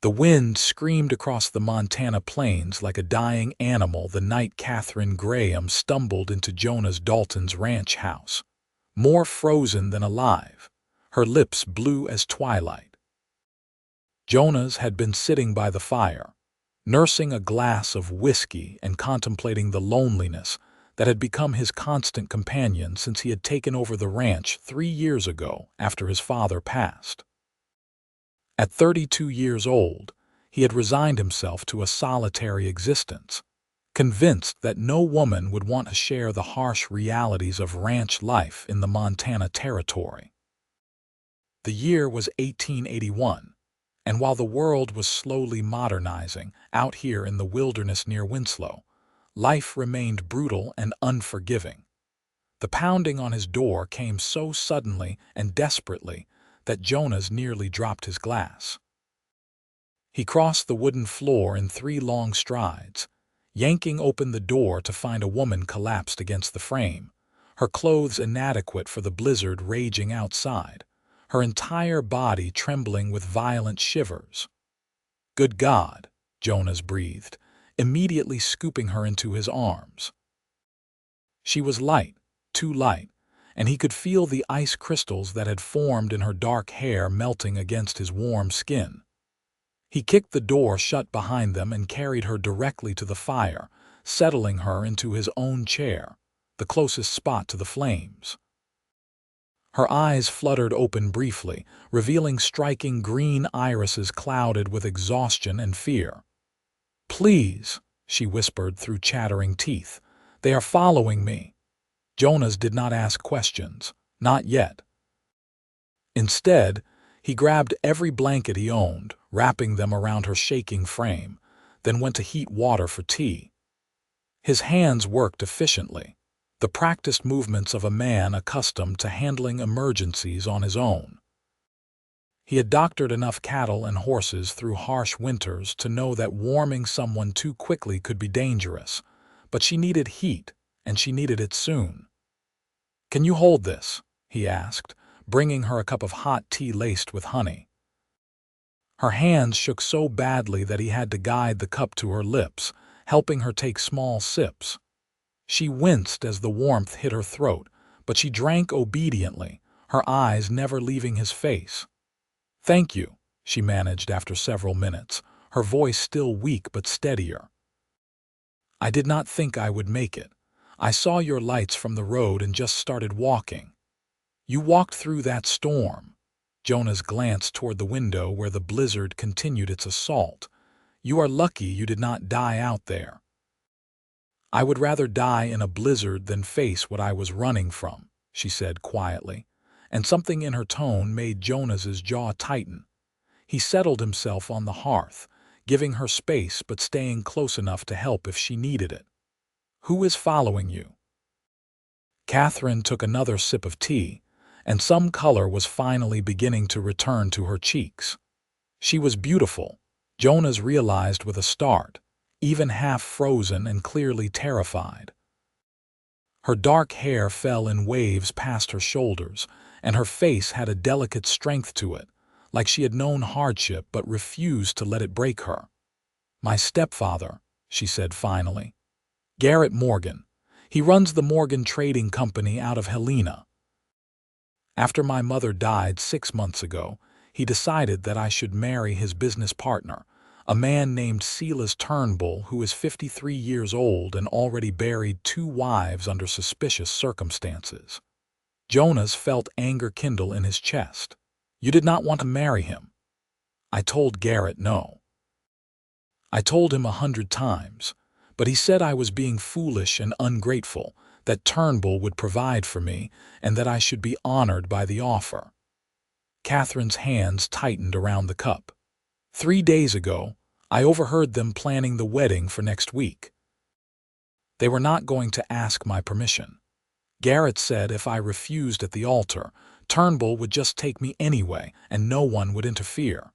The wind screamed across the Montana plains like a dying animal the night Katherine Graham stumbled into Jonas Dalton's ranch house, more frozen than alive, her lips blue as twilight. Jonas had been sitting by the fire, nursing a glass of whiskey and contemplating the loneliness that had become his constant companion since he had taken over the ranch 3 years ago after his father passed. At 32 years old, he had resigned himself to a solitary existence, convinced that no woman would want to share the harsh realities of ranch life in the Montana Territory. The year was 1881, and while the world was slowly modernizing out here in the wilderness near Winslow, life remained brutal and unforgiving. The pounding on his door came so suddenly and desperately that Jonas nearly dropped his glass. He crossed the wooden floor in 3 long strides, yanking open the door to find a woman collapsed against the frame, her clothes inadequate for the blizzard raging outside, her entire body trembling with violent shivers. "Good God," Jonas breathed, immediately scooping her into his arms. She was light, too light, and he could feel the ice crystals that had formed in her dark hair melting against his warm skin. He kicked the door shut behind them and carried her directly to the fire, settling her into his own chair, the closest spot to the flames. Her eyes fluttered open briefly, revealing striking green irises clouded with exhaustion and fear. "Please," she whispered through chattering teeth, "they are following me." Jonas did not ask questions, not yet. Instead, he grabbed every blanket he owned, wrapping them around her shaking frame, then went to heat water for tea. His hands worked efficiently, the practiced movements of a man accustomed to handling emergencies on his own. He had doctored enough cattle and horses through harsh winters to know that warming someone too quickly could be dangerous, but she needed heat, and she needed it soon. "Can you hold this?" he asked, bringing her a cup of hot tea laced with honey. Her hands shook so badly that he had to guide the cup to her lips, helping her take small sips. She winced as the warmth hit her throat, but she drank obediently, her eyes never leaving his face. "Thank you," she managed after several minutes, her voice still weak but steadier. "I did not think I would make it. I saw your lights from the road and just started walking." "You walked through that storm." Jonas glanced toward the window where the blizzard continued its assault. "You are lucky you did not die out there." "I would rather die in a blizzard than face what I was running from," she said quietly, and something in her tone made Jonas's jaw tighten. He settled himself on the hearth, giving her space but staying close enough to help if she needed it. "Who is following you?" Katherine took another sip of tea, and some color was finally beginning to return to her cheeks. She was beautiful, Jonas realized with a start, even half frozen and clearly terrified. Her dark hair fell in waves past her shoulders, and her face had a delicate strength to it, like she had known hardship but refused to let it break her. "My stepfather," she said finally. "Garrett Morgan. He runs the Morgan Trading Company out of Helena. After my mother died 6 months ago, he decided that I should marry his business partner, a man named Silas Turnbull who is 53 years old and already buried 2 wives under suspicious circumstances." Jonas felt anger kindle in his chest. "You did not want to marry him." "I told Garrett no. I told him 100 times, but he said I was being foolish and ungrateful, that Turnbull would provide for me, and that I should be honored by the offer." Katherine's hands tightened around the cup. 3 days ago, I overheard them planning the wedding for next week. They were not going to ask my permission. Garrett said if I refused at the altar, Turnbull would just take me anyway, and no one would interfere.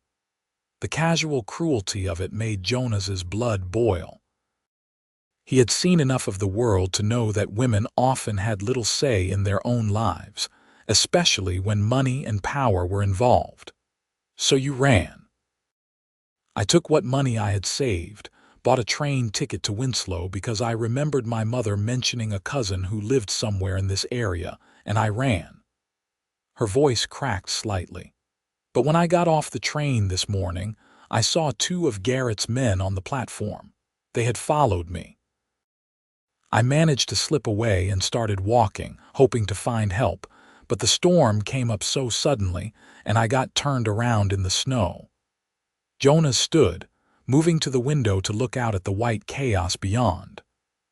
The casual cruelty of it made Jonas's blood boil. He had seen enough of the world to know that women often had little say in their own lives, especially when money and power were involved. "So you ran." I took what money I had saved, bought a train ticket to Winslow because I remembered my mother mentioning a cousin who lived somewhere in this area, and I ran. Her voice cracked slightly. But when I got off the train this morning, I saw two of Garrett's men on the platform. They had followed me. I managed to slip away and started walking, hoping to find help, but the storm came up so suddenly, and I got turned around in the snow. Jonas stood, moving to the window to look out at the white chaos beyond.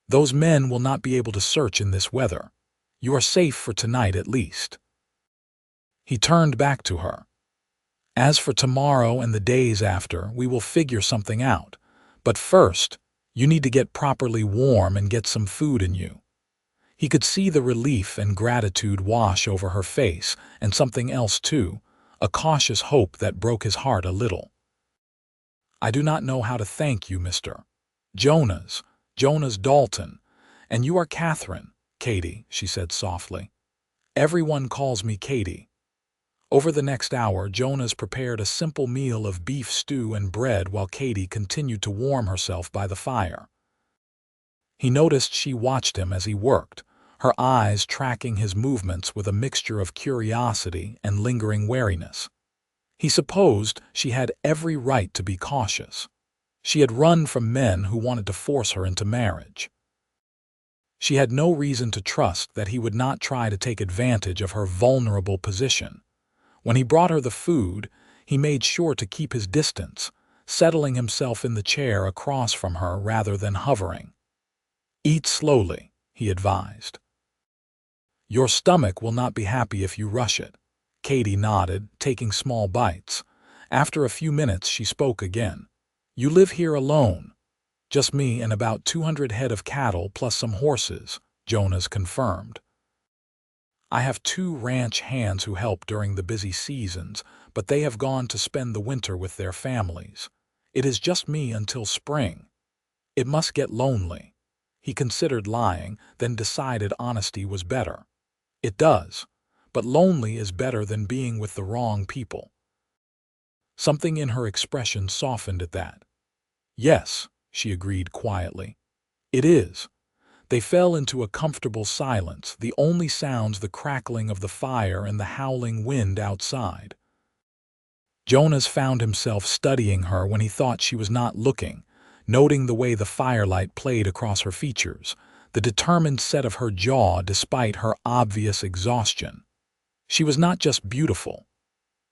Those men will not be able to search in this weather. You are safe for tonight at least. He turned back to her. As for tomorrow and the days after, we will figure something out. But first, you need to get properly warm and get some food in you. He could see the relief and gratitude wash over her face, and something else too, a cautious hope that broke his heart a little. I do not know how to thank you, Mr. Jonas Dalton, and you are Katherine, Katie, she said softly. Everyone calls me Katie. Over the next hour, Jonas prepared a simple meal of beef stew and bread while Katie continued to warm herself by the fire. He noticed she watched him as he worked, her eyes tracking his movements with a mixture of curiosity and lingering wariness. He supposed she had every right to be cautious. She had run from men who wanted to force her into marriage. She had no reason to trust that he would not try to take advantage of her vulnerable position. When he brought her the food, he made sure to keep his distance, settling himself in the chair across from her rather than hovering. Eat slowly, he advised. Your stomach will not be happy if you rush it. Katie nodded, taking small bites. After a few minutes, she spoke again. You live here alone. Just me and about 200 head of cattle plus some horses, Jonas confirmed. I have 2 ranch hands who help during the busy seasons, but they have gone to spend the winter with their families. It is just me until spring. It must get lonely. He considered lying, then decided honesty was better. It does, but lonely is better than being with the wrong people. Something in her expression softened at that. Yes, she agreed quietly. It is. They fell into a comfortable silence, the only sounds the crackling of the fire and the howling wind outside. Jonas found himself studying her when he thought she was not looking, noting the way the firelight played across her features, the determined set of her jaw despite her obvious exhaustion. She was not just beautiful.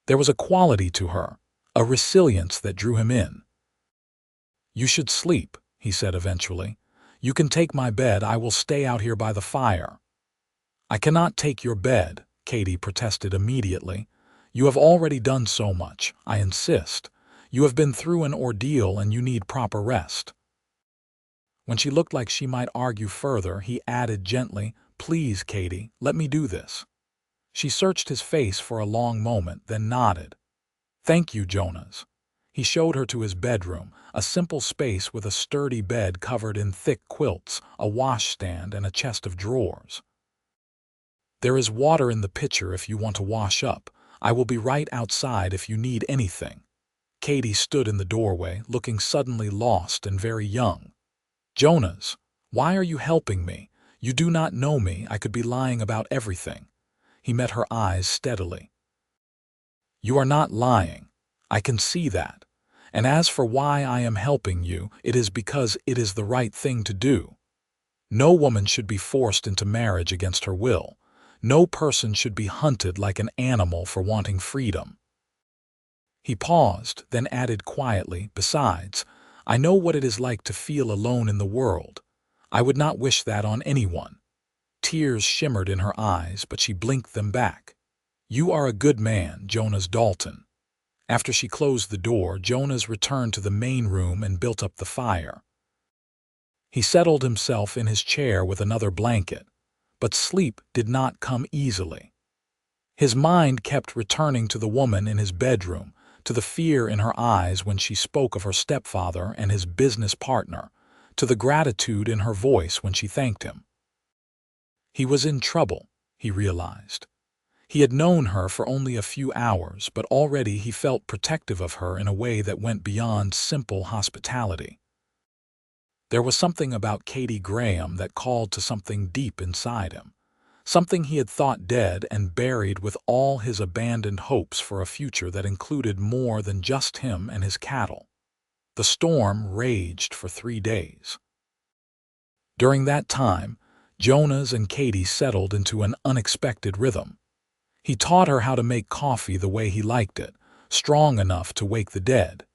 There was a quality to her, a resilience that drew him in. You should sleep, he said eventually. You can take my bed, I will stay out here by the fire. I cannot take your bed, Katie protested immediately. You have already done so much, I insist. You have been through an ordeal and you need proper rest. When she looked like she might argue further, he added gently, Please, Katie, let me do this. She searched his face for a long moment, then nodded. Thank you, Jonas. He showed her to his bedroom, a simple space with a sturdy bed covered in thick quilts, a washstand, and a chest of drawers. There is water in the pitcher if you want to wash up. I will be right outside if you need anything. Katie stood in the doorway, looking suddenly lost and very young. Jonas, why are you helping me? You do not know me. I could be lying about everything. He met her eyes steadily. You are not lying. I can see that. And as for why I am helping you, it is because it is the right thing to do. No woman should be forced into marriage against her will. No person should be hunted like an animal for wanting freedom. He paused, then added quietly, Besides, I know what it is like to feel alone in the world. I would not wish that on anyone. Tears shimmered in her eyes, but she blinked them back. You are a good man, Jonas Dalton. After she closed the door, Jonas returned to the main room and built up the fire. He settled himself in his chair with another blanket, but sleep did not come easily. His mind kept returning to the woman in his bedroom, to the fear in her eyes when she spoke of her stepfather and his business partner, to the gratitude in her voice when she thanked him. He was in trouble, he realized. He had known her for only a few hours, but already he felt protective of her in a way that went beyond simple hospitality. There was something about Katherine Graham that called to something deep inside him, something he had thought dead and buried with all his abandoned hopes for a future that included more than just him and his cattle. The storm raged for 3 days. During that time, Jonas and Katie settled into an unexpected rhythm. He taught her how to make coffee the way he liked it, strong enough to wake the dead.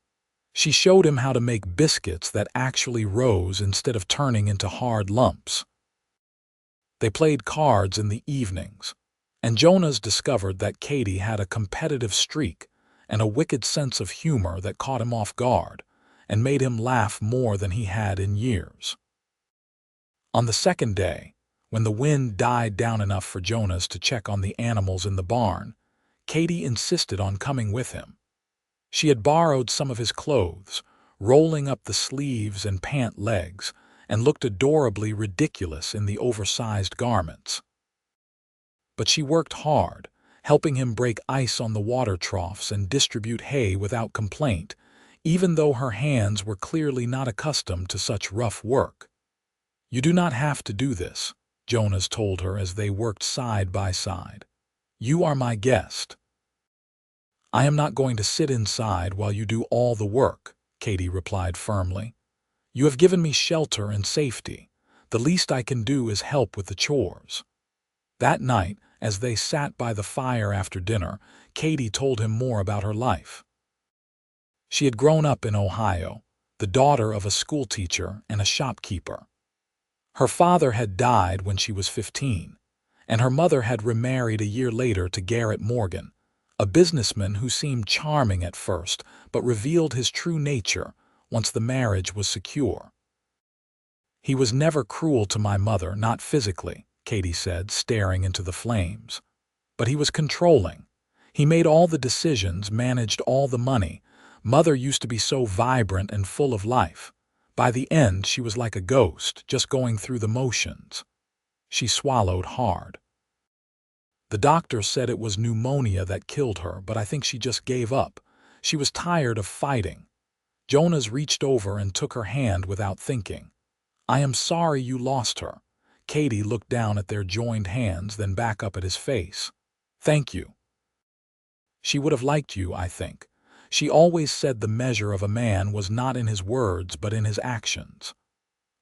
She showed him how to make biscuits that actually rose instead of turning into hard lumps. They played cards in the evenings, and Jonas discovered that Katie had a competitive streak and a wicked sense of humor that caught him off guard and made him laugh more than he had in years. On the second day, when the wind died down enough for Jonas to check on the animals in the barn, Katie insisted on coming with him. She had borrowed some of his clothes, rolling up the sleeves and pant legs, and looked adorably ridiculous in the oversized garments. But she worked hard, helping him break ice on the water troughs and distribute hay without complaint, even though her hands were clearly not accustomed to such rough work. "You do not have to do this," Jonas told her as they worked side by side. "You are my guest." "I am not going to sit inside while you do all the work," Katie replied firmly. "You have given me shelter and safety. The least I can do is help with the chores." That night, as they sat by the fire after dinner, Katie told him more about her life. She had grown up in Ohio, the daughter of a schoolteacher and a shopkeeper. Her father had died when she was 15, and her mother had remarried a year later to Garrett Morgan, a businessman who seemed charming at first but revealed his true nature once the marriage was secure. "He was never cruel to my mother, not physically," Katie said, staring into the flames. "But he was controlling. He made all the decisions, managed all the money. Mother used to be so vibrant and full of life. By the end, she was like a ghost, just going through the motions." She swallowed hard. "The doctor said it was pneumonia that killed her, but I think she just gave up. She was tired of fighting." Jonas reached over and took her hand without thinking. "I am sorry you lost her." Katie looked down at their joined hands, then back up at his face. "Thank you. She would have liked you, I think. She always said the measure of a man was not in his words but in his actions."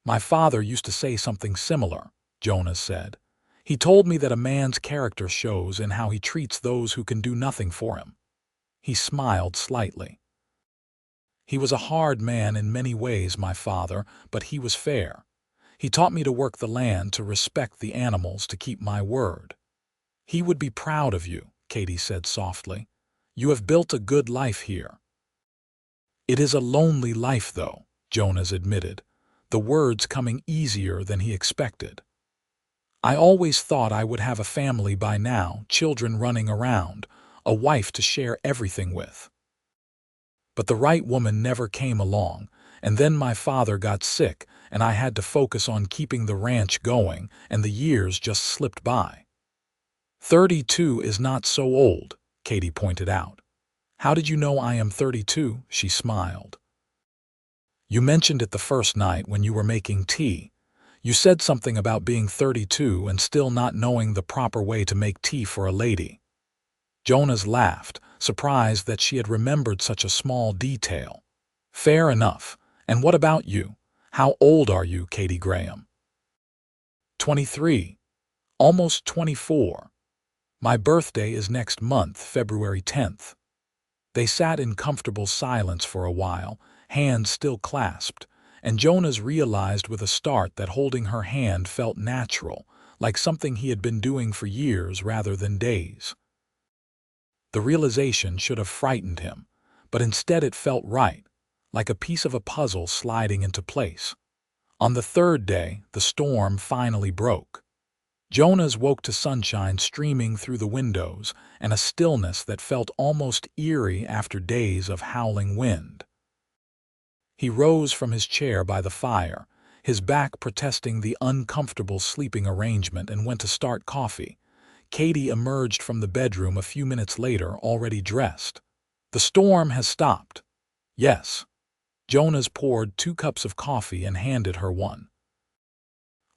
"My father used to say something similar," Jonas said. "He told me that a man's character shows in how he treats those who can do nothing for him." He smiled slightly. "He was a hard man in many ways, my father, but he was fair. He taught me to work the land, to respect the animals, to keep my word." "He would be proud of you," Katie said softly. "You have built a good life here." "It is a lonely life, though," Jonas admitted, the words coming easier than he expected. "I always thought I would have a family by now, children running around, a wife to share everything with. But the right woman never came along, and then my father got sick, and I had to focus on keeping the ranch going, and the years just slipped by." 32 is not so old," Katie pointed out. "How did you know I am 32? She smiled. "You mentioned it the first night when you were making tea. You said something about being 32 and still not knowing the proper way to make tea for a lady." Jonas laughed, surprised that she had remembered such a small detail. "Fair enough. And what about you? How old are you, Katherine Graham?" 23. Almost 24. My birthday is next month, February 10th. They sat in comfortable silence for a while, hands still clasped, and Jonas realized with a start that holding her hand felt natural, like something he had been doing for years rather than days. The realization should have frightened him, but instead it felt right, like a piece of a puzzle sliding into place. On the third day, the storm finally broke. Jonas woke to sunshine streaming through the windows and a stillness that felt almost eerie after days of howling wind. He rose from his chair by the fire, his back protesting the uncomfortable sleeping arrangement, and went to start coffee. Katie emerged from the bedroom a few minutes later, already dressed. The storm has stopped. Yes. Jonas poured 2 cups of coffee and handed her one.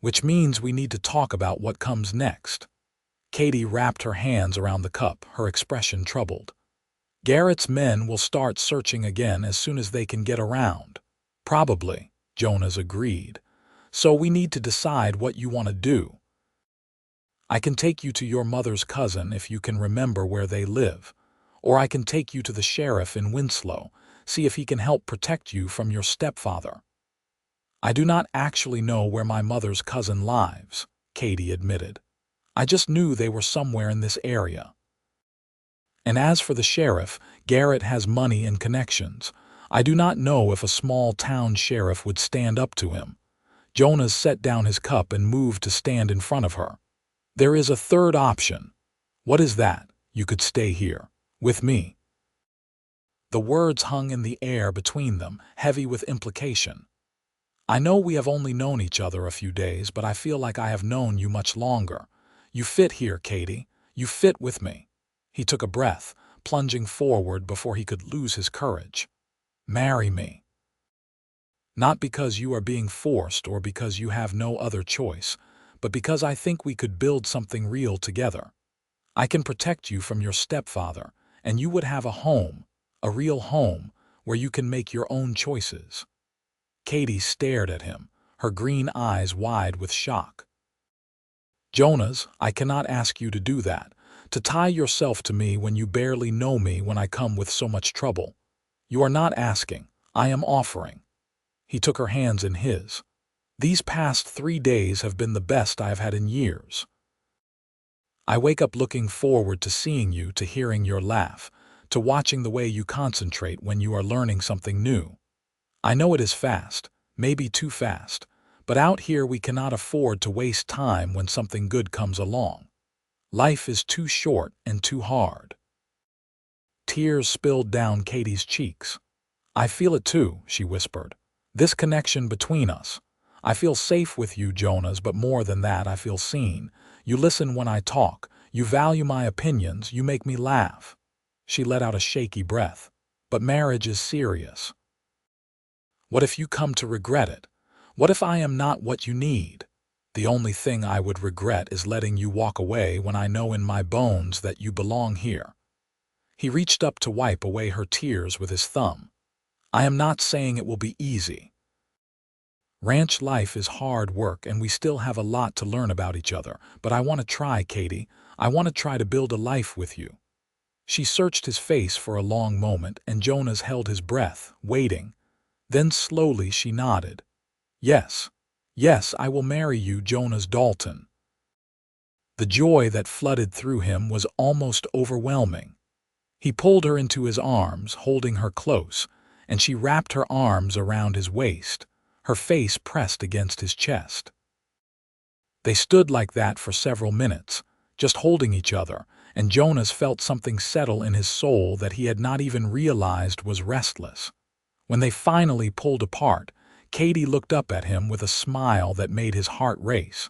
Which means we need to talk about what comes next. Katie wrapped her hands around the cup, her expression troubled. Garrett's men will start searching again as soon as they can get around. Probably, Jonas agreed. So we need to decide what you want to do. I can take you to your mother's cousin if you can remember where they live. Or I can take you to the sheriff in Winslow, see if he can help protect you from your stepfather. I do not actually know where my mother's cousin lives, Katie admitted. I just knew they were somewhere in this area. And as for the sheriff, Garrett has money and connections. I do not know if a small town sheriff would stand up to him. Jonas set down his cup and moved to stand in front of her. There is a third option. What is that? You could stay here, with me. The words hung in the air between them, heavy with implication. I know we have only known each other a few days, but I feel like I have known you much longer. You fit here, Katie. You fit with me. He took a breath, plunging forward before he could lose his courage. Marry me. Not because you are being forced or because you have no other choice, but because I think we could build something real together. I can protect you from your stepfather, and you would have a home, a real home, where you can make your own choices. Katie stared at him, her green eyes wide with shock. Jonas, I cannot ask you to do that, to tie yourself to me when you barely know me when I come with so much trouble. You are not asking, I am offering. He took her hands in his. These past 3 days have been the best I have had in years. I wake up looking forward to seeing you, to hearing your laugh, to watching the way you concentrate when you are learning something new. I know it is fast, maybe too fast, but out here we cannot afford to waste time when something good comes along. Life is too short and too hard. Tears spilled down Katie's cheeks. I feel it too, she whispered. This connection between us. I feel safe with you, Jonas, but more than that, I feel seen. You listen when I talk. You value my opinions. You make me laugh. She let out a shaky breath. But marriage is serious. What if you come to regret it? What if I am not what you need? The only thing I would regret is letting you walk away when I know in my bones that you belong here. He reached up to wipe away her tears with his thumb. I am not saying it will be easy. Ranch life is hard work and we still have a lot to learn about each other, but I want to try, Katie. I want to try to build a life with you. She searched his face for a long moment and Jonas held his breath, waiting. Then slowly she nodded. Yes. Yes, I will marry you, Jonas Dalton. The joy that flooded through him was almost overwhelming. He pulled her into his arms, holding her close, and she wrapped her arms around his waist, her face pressed against his chest. They stood like that for several minutes, just holding each other, and Jonas felt something settle in his soul that he had not even realized was restless. When they finally pulled apart, Katie looked up at him with a smile that made his heart race.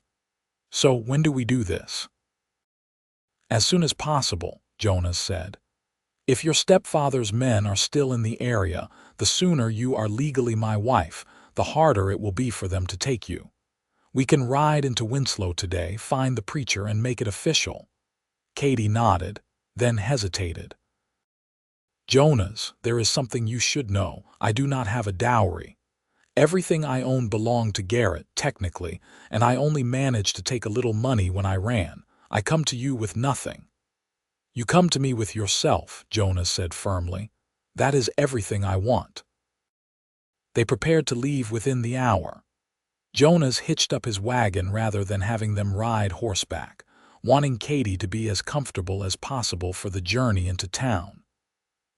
So, when do we do this? As soon as possible, Jonas said. If your stepfather's men are still in the area, the sooner you are legally my wife, the harder it will be for them to take you. We can ride into Winslow today, find the preacher, and make it official. Katie nodded, then hesitated. Jonas, there is something you should know. I do not have a dowry. Everything I own belonged to Garrett, technically, and I only managed to take a little money when I ran. I come to you with nothing. You come to me with yourself, Jonas said firmly. That is everything I want. They prepared to leave within the hour. Jonas hitched up his wagon rather than having them ride horseback, wanting Katie to be as comfortable as possible for the journey into town.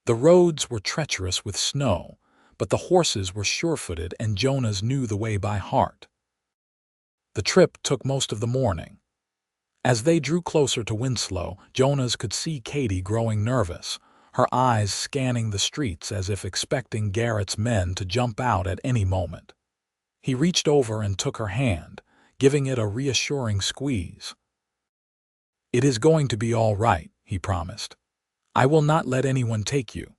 The roads were treacherous with snow, but the horses were sure-footed and Jonas knew the way by heart. The trip took most of the morning. As they drew closer to Winslow, Jonas could see Katie growing nervous, her eyes scanning the streets as if expecting Garrett's men to jump out at any moment. He reached over and took her hand, giving it a reassuring squeeze. "It is going to be all right," he promised. "I will not let anyone take you."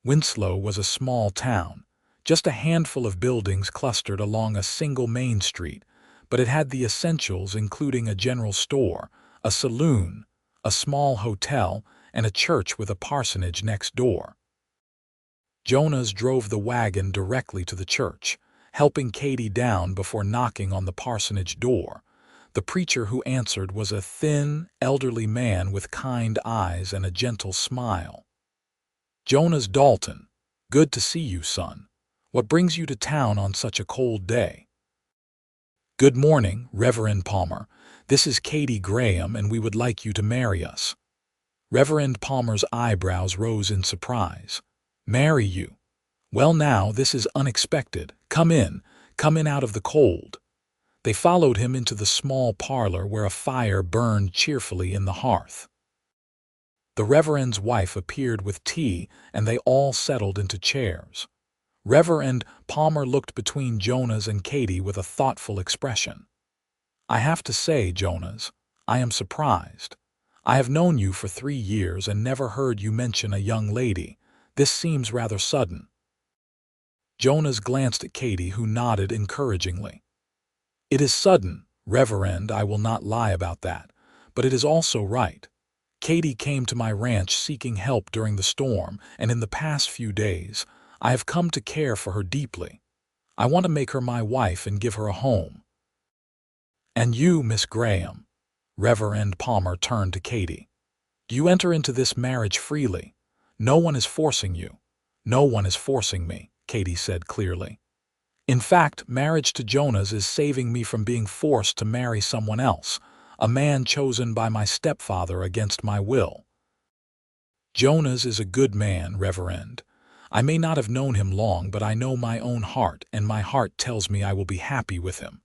Winslow was a small town, just a handful of buildings clustered along a single main street, but it had the essentials including a general store, a saloon, a small hotel, and a church with a parsonage next door. Jonas drove the wagon directly to the church, helping Katie down before knocking on the parsonage door. The preacher who answered was a thin, elderly man with kind eyes and a gentle smile. "Jonas Dalton, good to see you, son. What brings you to town on such a cold day?" "Good morning, Reverend Palmer. This is Katherine Graham, and we would like you to marry us." Reverend Palmer's eyebrows rose in surprise. "Marry you? Well now, this is unexpected. Come in out of the cold." They followed him into the small parlor where a fire burned cheerfully in the hearth. The Reverend's wife appeared with tea, and they all settled into chairs. Reverend Palmer looked between Jonas and Katie with a thoughtful expression. "I have to say, Jonas, I am surprised. I have known you for 3 years and never heard you mention a young lady. This seems rather sudden." Jonas glanced at Katie, who nodded encouragingly. "It is sudden, Reverend, I will not lie about that, but it is also right. Katie came to my ranch seeking help during the storm, and in the past few days, I have come to care for her deeply. I want to make her my wife and give her a home." "And you, Miss Graham," Reverend Palmer turned to Katie. "Do you enter into this marriage freely? No one is forcing you." "No one is forcing me," Katie said clearly. "In fact, marriage to Jonas is saving me from being forced to marry someone else, a man chosen by my stepfather against my will." "Jonas is a good man, Reverend. I may not have known him long, but I know my own heart, and my heart tells me I will be happy with him."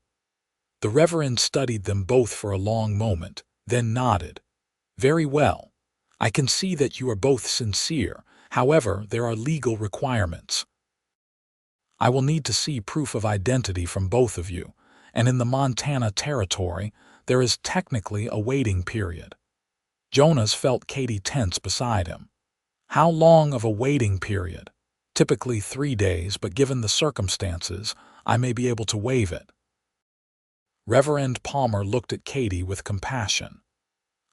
The Reverend studied them both for a long moment, then nodded. "Very well. I can see that you are both sincere. However, there are legal requirements. I will need to see proof of identity from both of you, and in the Montana Territory, there is technically a waiting period." Jonas felt Katie tense beside him. "How long of a waiting period?" "Typically 3 days, but given the circumstances, I may be able to waive it." Reverend Palmer looked at Katie with compassion.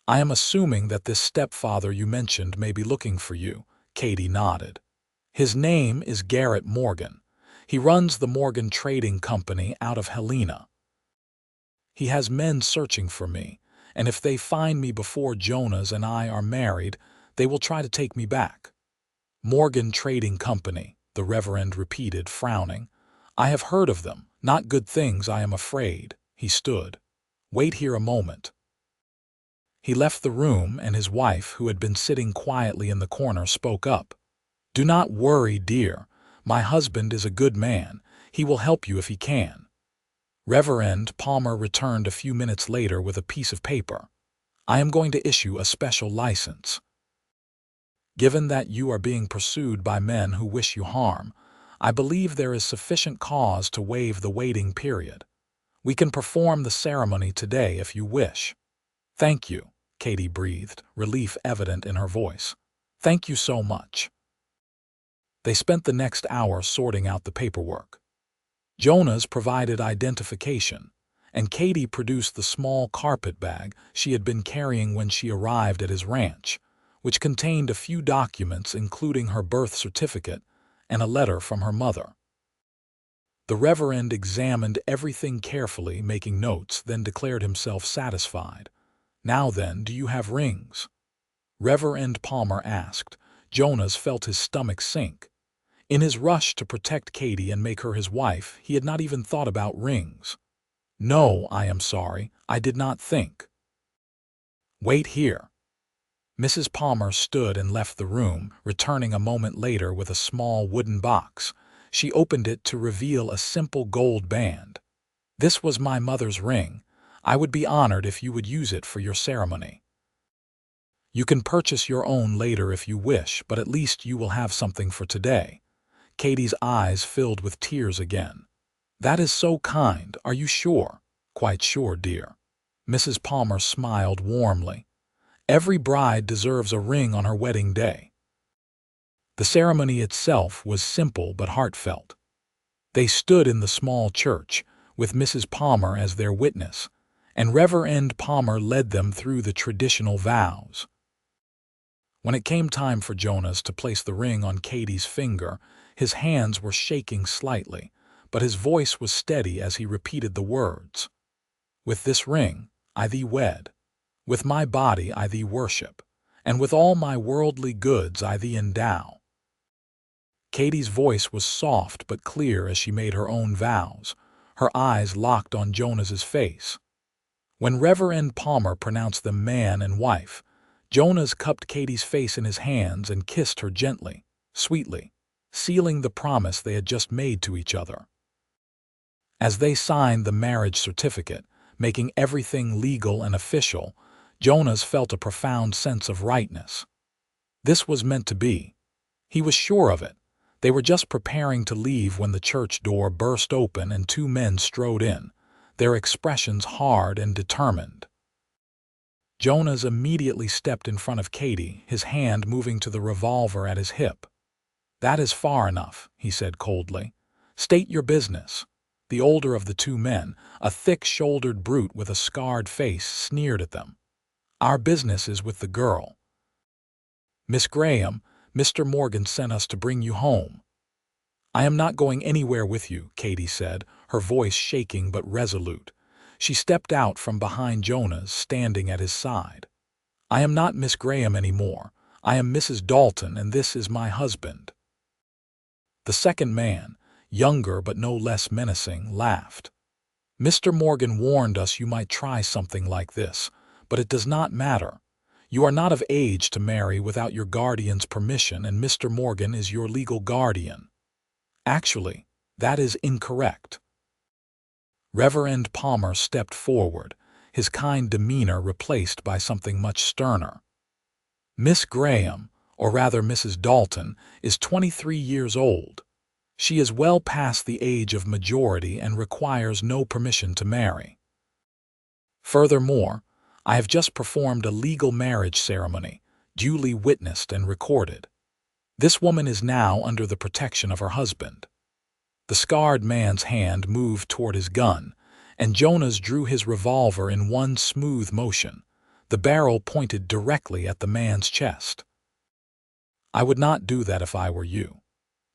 "I am assuming that this stepfather you mentioned may be looking for you." Katie nodded. "His name is Garrett Morgan. He runs the Morgan Trading Company out of Helena. He has men searching for me, and if they find me before Jonas and I are married, they will try to take me back." "Morgan Trading Company," the Reverend repeated, frowning. "I have heard of them. Not good things, I am afraid." He stood. "Wait here a moment." He left the room, and his wife, who had been sitting quietly in the corner, spoke up. "Do not worry, dear. My husband is a good man. He will help you if he can." Reverend Palmer returned a few minutes later with a piece of paper. "I am going to issue a special license. Given that you are being pursued by men who wish you harm, I believe there is sufficient cause to waive the waiting period. We can perform the ceremony today if you wish." "Thank you," Katie breathed, relief evident in her voice. "Thank you so much." They spent the next hour sorting out the paperwork. Jonas provided identification, and Katie produced the small carpet bag she had been carrying when she arrived at his ranch, which contained a few documents including her birth certificate and a letter from her mother. The Reverend examined everything carefully, making notes, then declared himself satisfied. "Now then, do you have rings?" Reverend Palmer asked. Jonas felt his stomach sink. In his rush to protect Katie and make her his wife, he had not even thought about rings. "No, I am sorry. I did not think." "Wait here." Mrs. Palmer stood and left the room, returning a moment later with a small wooden box. She opened it to reveal a simple gold band. "This was my mother's ring. I would be honored if you would use it for your ceremony. You can purchase your own later if you wish, but at least you will have something for today." Katie's eyes filled with tears again. "That is so kind. Are you sure?" "Quite sure, dear." Mrs. Palmer smiled warmly. Every bride deserves a ring on her wedding day. The ceremony itself was simple but heartfelt. They stood in the small church, with Mrs. Palmer as their witness, and Reverend Palmer led them through the traditional vows. When it came time for Jonas to place the ring on Katie's finger, his hands were shaking slightly, but his voice was steady as he repeated the words. "With this ring I thee wed, with my body I thee worship, and with all my worldly goods I thee endow." Katie's voice was soft but clear as she made her own vows, her eyes locked on Jonas's face. When Reverend Palmer pronounced them man and wife, Jonas cupped Katie's face in his hands and kissed her gently, sweetly, sealing the promise they had just made to each other. As they signed the marriage certificate, making everything legal and official, Jonas felt a profound sense of rightness. This was meant to be. He was sure of it. They were just preparing to leave when the church door burst open and two men strode in, their expressions hard and determined. Jonas immediately stepped in front of Katie, his hand moving to the revolver at his hip. "That is far enough," he said coldly. "State your business." The older of the two men, a thick-shouldered brute with a scarred face, sneered at them. "Our business is with the girl. Miss Graham, Mr. Morgan sent us to bring you home." "I am not going anywhere with you," Katie said, her voice shaking but resolute. She stepped out from behind Jonas, standing at his side. "I am not Miss Graham anymore. I am Mrs. Dalton, and this is my husband." The second man, younger but no less menacing, laughed. "Mr. Morgan warned us you might try something like this, but it does not matter. You are not of age to marry without your guardian's permission, and Mr. Morgan is your legal guardian." "Actually, that is incorrect." Reverend Palmer stepped forward, his kind demeanor replaced by something much sterner. "Miss Graham, or rather Mrs. Dalton, is 23 years old. She is well past the age of majority and requires no permission to marry. Furthermore, I have just performed a legal marriage ceremony, duly witnessed and recorded. This woman is now under the protection of her husband." The scarred man's hand moved toward his gun, and Jonas drew his revolver in one smooth motion, the barrel pointed directly at the man's chest. "I would not do that if I were you.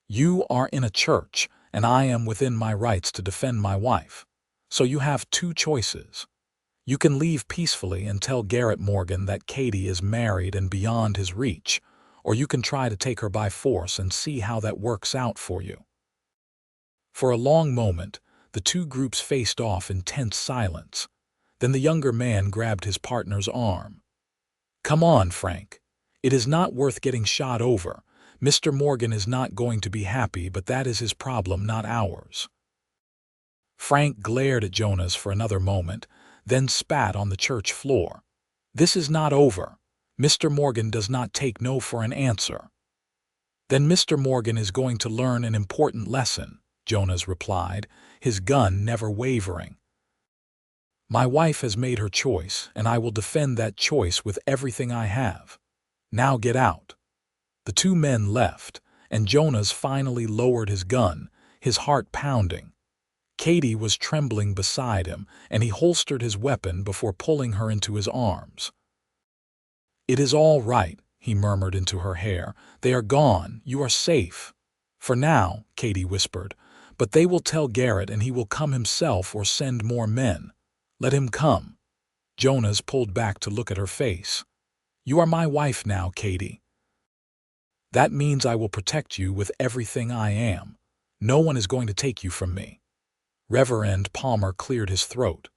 You are in a church, and I am within my rights to defend my wife. So you have two choices. You can leave peacefully and tell Garrett Morgan that Katie is married and beyond his reach, or you can try to take her by force and see how that works out for you." For a long moment, the two groups faced off in tense silence. Then the younger man grabbed his partner's arm. "Come on, Frank. It is not worth getting shot over. Mr. Morgan is not going to be happy, but that is his problem, not ours." Frank glared at Jonas for another moment, then spat on the church floor. "This is not over. Mr. Morgan does not take no for an answer." "Then Mr. Morgan is going to learn an important lesson," Jonas replied, his gun never wavering. "My wife has made her choice, and I will defend that choice with everything I have. Now get out." The two men left, and Jonas finally lowered his gun, his heart pounding. Katie was trembling beside him, and he holstered his weapon before pulling her into his arms. "It is all right," he murmured into her hair. "They are gone. You are safe." "For now," Katie whispered. "But they will tell Garrett, and he will come himself or send more men. Let him come." Jonas pulled back to look at her face. "You are my wife now, Katie. That means I will protect you with everything I am. No one is going to take you from me." Reverend Palmer cleared his throat.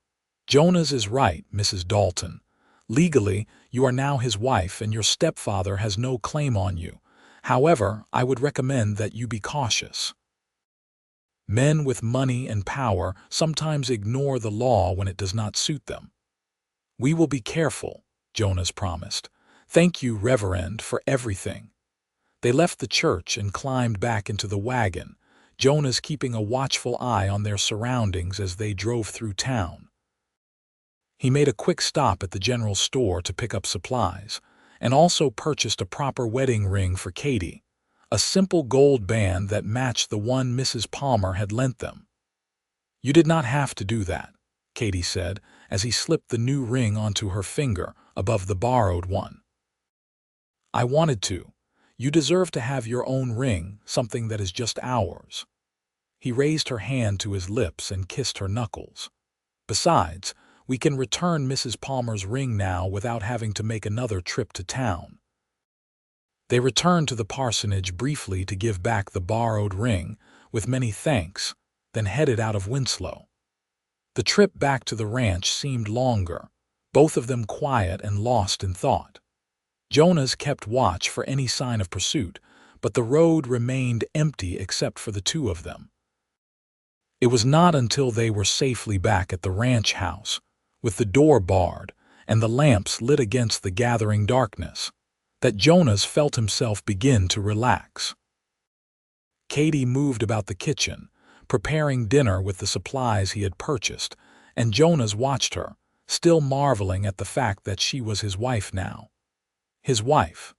"Jonas is right, Mrs. Dalton. Legally, you are now his wife, and your stepfather has no claim on you. However, I would recommend that you be cautious. Men with money and power sometimes ignore the law when it does not suit them." "We will be careful," Jonas promised. "Thank you, Reverend, for everything." They left the church and climbed back into the wagon, Jonas keeping a watchful eye on their surroundings as they drove through town. He made a quick stop at the general store to pick up supplies, and also purchased a proper wedding ring for Katie, a simple gold band that matched the one Mrs. Palmer had lent them. "You did not have to do that," Katie said, as he slipped the new ring onto her finger above the borrowed one. "I wanted to. You deserve to have your own ring, something that is just ours." He raised her hand to his lips and kissed her knuckles. "Besides, we can return Mrs. Palmer's ring now without having to make another trip to town." They returned to the parsonage briefly to give back the borrowed ring, with many thanks, then headed out of Winslow. The trip back to the ranch seemed longer, both of them quiet and lost in thought. Jonas kept watch for any sign of pursuit, but the road remained empty except for the two of them. It was not until they were safely back at the ranch house, with the door barred and the lamps lit against the gathering darkness, that Jonas felt himself begin to relax. Katie moved about the kitchen, preparing dinner with the supplies he had purchased, and Jonas watched her, still marveling at the fact that she was his wife now. His wife.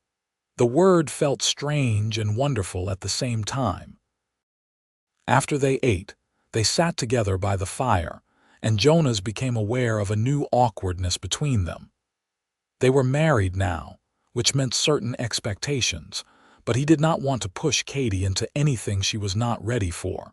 The word felt strange and wonderful at the same time. After they ate, they sat together by the fire, and Jonas became aware of a new awkwardness between them. They were married now, which meant certain expectations, but he did not want to push Katie into anything she was not ready for.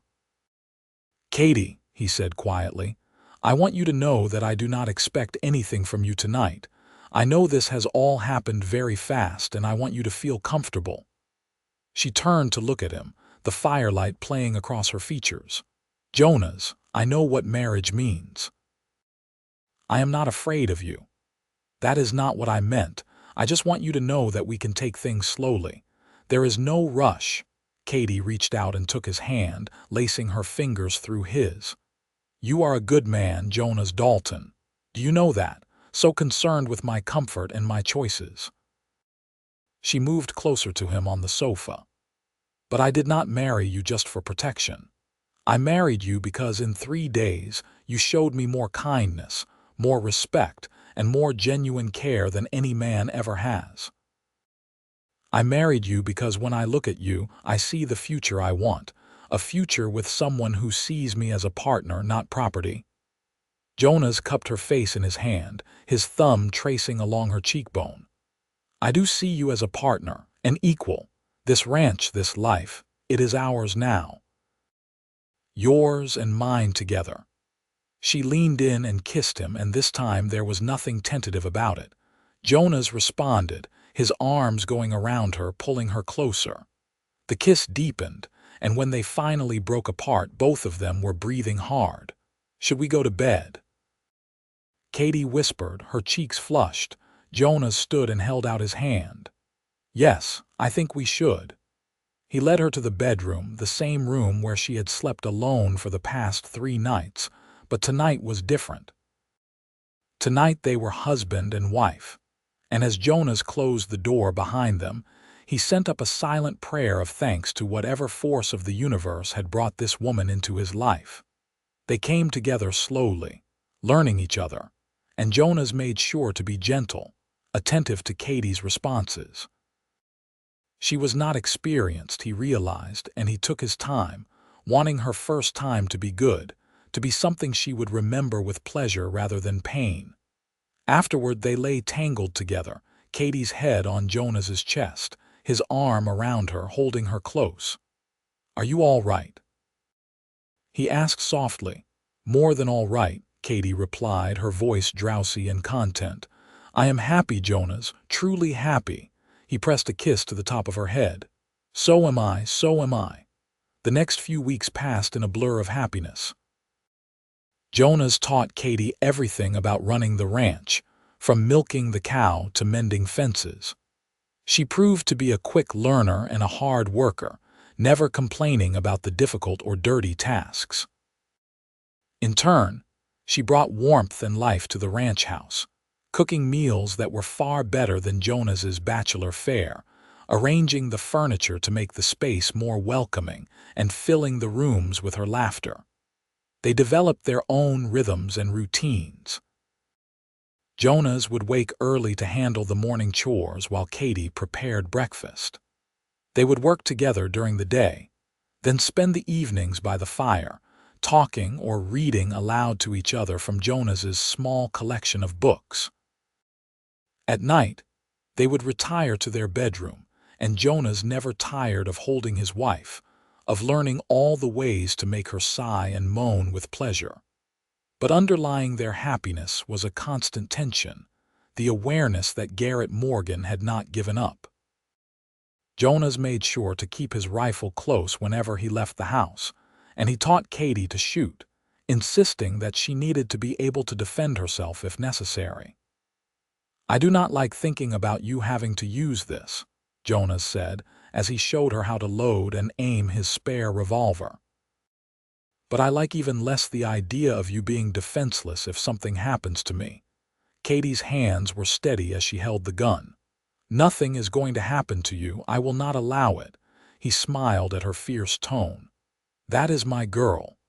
"Katie," he said quietly, "I want you to know that I do not expect anything from you tonight. I know this has all happened very fast, and I want you to feel comfortable." She turned to look at him, the firelight playing across her features. "Jonas, I know what marriage means. I am not afraid of you. That is not what I meant. I just want you to know that we can take things slowly. There is no rush." Katie reached out and took his hand, lacing her fingers through his. "You are a good man, Jonas Dalton. Do you know that? So concerned with my comfort and my choices." She moved closer to him on the sofa. "But I did not marry you just for protection. I married you because in 3 days you showed me more kindness, more respect, and more genuine care than any man ever has. I married you because when I look at you, I see the future I want, a future with someone who sees me as a partner, not property." Jonas cupped her face in his hand, his thumb tracing along her cheekbone. "I do see you as a partner, an equal. This ranch, this life, it is ours now. Yours and mine together." She leaned in and kissed him, and this time there was nothing tentative about it. Jonas responded, his arms going around her, pulling her closer. The kiss deepened, and when they finally broke apart, both of them were breathing hard. "Should we go to bed?" Katie whispered, her cheeks flushed. Jonas stood and held out his hand. "Yes, I think we should." He led her to the bedroom, the same room where she had slept alone for the past 3 nights, but tonight was different. Tonight they were husband and wife, and as Jonas closed the door behind them, he sent up a silent prayer of thanks to whatever force of the universe had brought this woman into his life. They came together slowly, learning each other, and Jonas made sure to be gentle, attentive to Katie's responses. She was not experienced, he realized, and he took his time, wanting her first time to be good, to be something she would remember with pleasure rather than pain. Afterward they lay tangled together, Katie's head on Jonas's chest, his arm around her, holding her close. "Are you all right?" he asked softly. "More than all right," Katie replied, her voice drowsy and content. "I am happy, Jonas, truly happy." He pressed a kiss to the top of her head. "So am I, so am I." The next few weeks passed in a blur of happiness. Jonas taught Katie everything about running the ranch, from milking the cow to mending fences. She proved to be a quick learner and a hard worker, never complaining about the difficult or dirty tasks. In turn, she brought warmth and life to the ranch house, cooking meals that were far better than Jonas's bachelor fare, arranging the furniture to make the space more welcoming, and filling the rooms with her laughter. They developed their own rhythms and routines. Jonas would wake early to handle the morning chores while Katie prepared breakfast. They would work together during the day, then spend the evenings by the fire, talking or reading aloud to each other from Jonas's small collection of books. At night, they would retire to their bedroom, and Jonas never tired of holding his wife, of learning all the ways to make her sigh and moan with pleasure. But underlying their happiness was a constant tension, the awareness that Garrett Morgan had not given up. Jonas made sure to keep his rifle close whenever he left the house, and he taught Katie to shoot, insisting that she needed to be able to defend herself if necessary. "I do not like thinking about you having to use this," Jonas said as he showed her how to load and aim his spare revolver. "But I like even less the idea of you being defenseless if something happens to me." Katie's hands were steady as she held the gun. "Nothing is going to happen to you. I will not allow it." He smiled at her fierce tone. "That is my girl."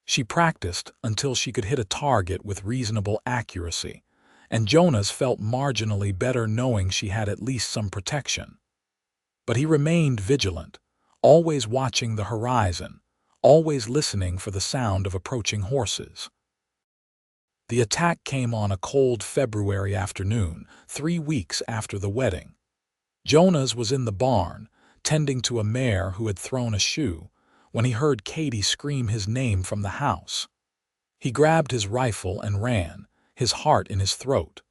She practiced until she could hit a target with reasonable accuracy, and Jonas felt marginally better knowing she had at least some protection. But he remained vigilant, always watching the horizon, always listening for the sound of approaching horses. The attack came on a cold February afternoon, 3 weeks after the wedding. Jonas was in the barn, tending to a mare who had thrown a shoe, when he heard Katie scream his name from the house. He grabbed his rifle and ran, his heart in his throat.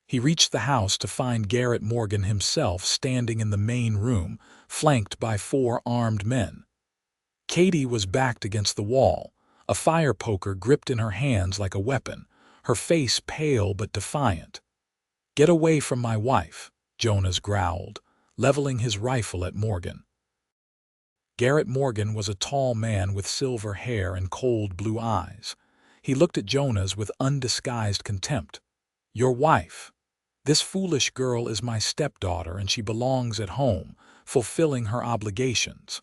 He reached the house to find Garrett Morgan himself standing in the main room, flanked by 4 armed men. Katie was backed against the wall, a fire poker gripped in her hands like a weapon, her face pale but defiant. "Get away from my wife," Jonas growled, leveling his rifle at Morgan. Garrett Morgan was a tall man with silver hair and cold blue eyes. He looked at Jonas with undisguised contempt. "Your wife. This foolish girl is my stepdaughter and she belongs at home, fulfilling her obligations."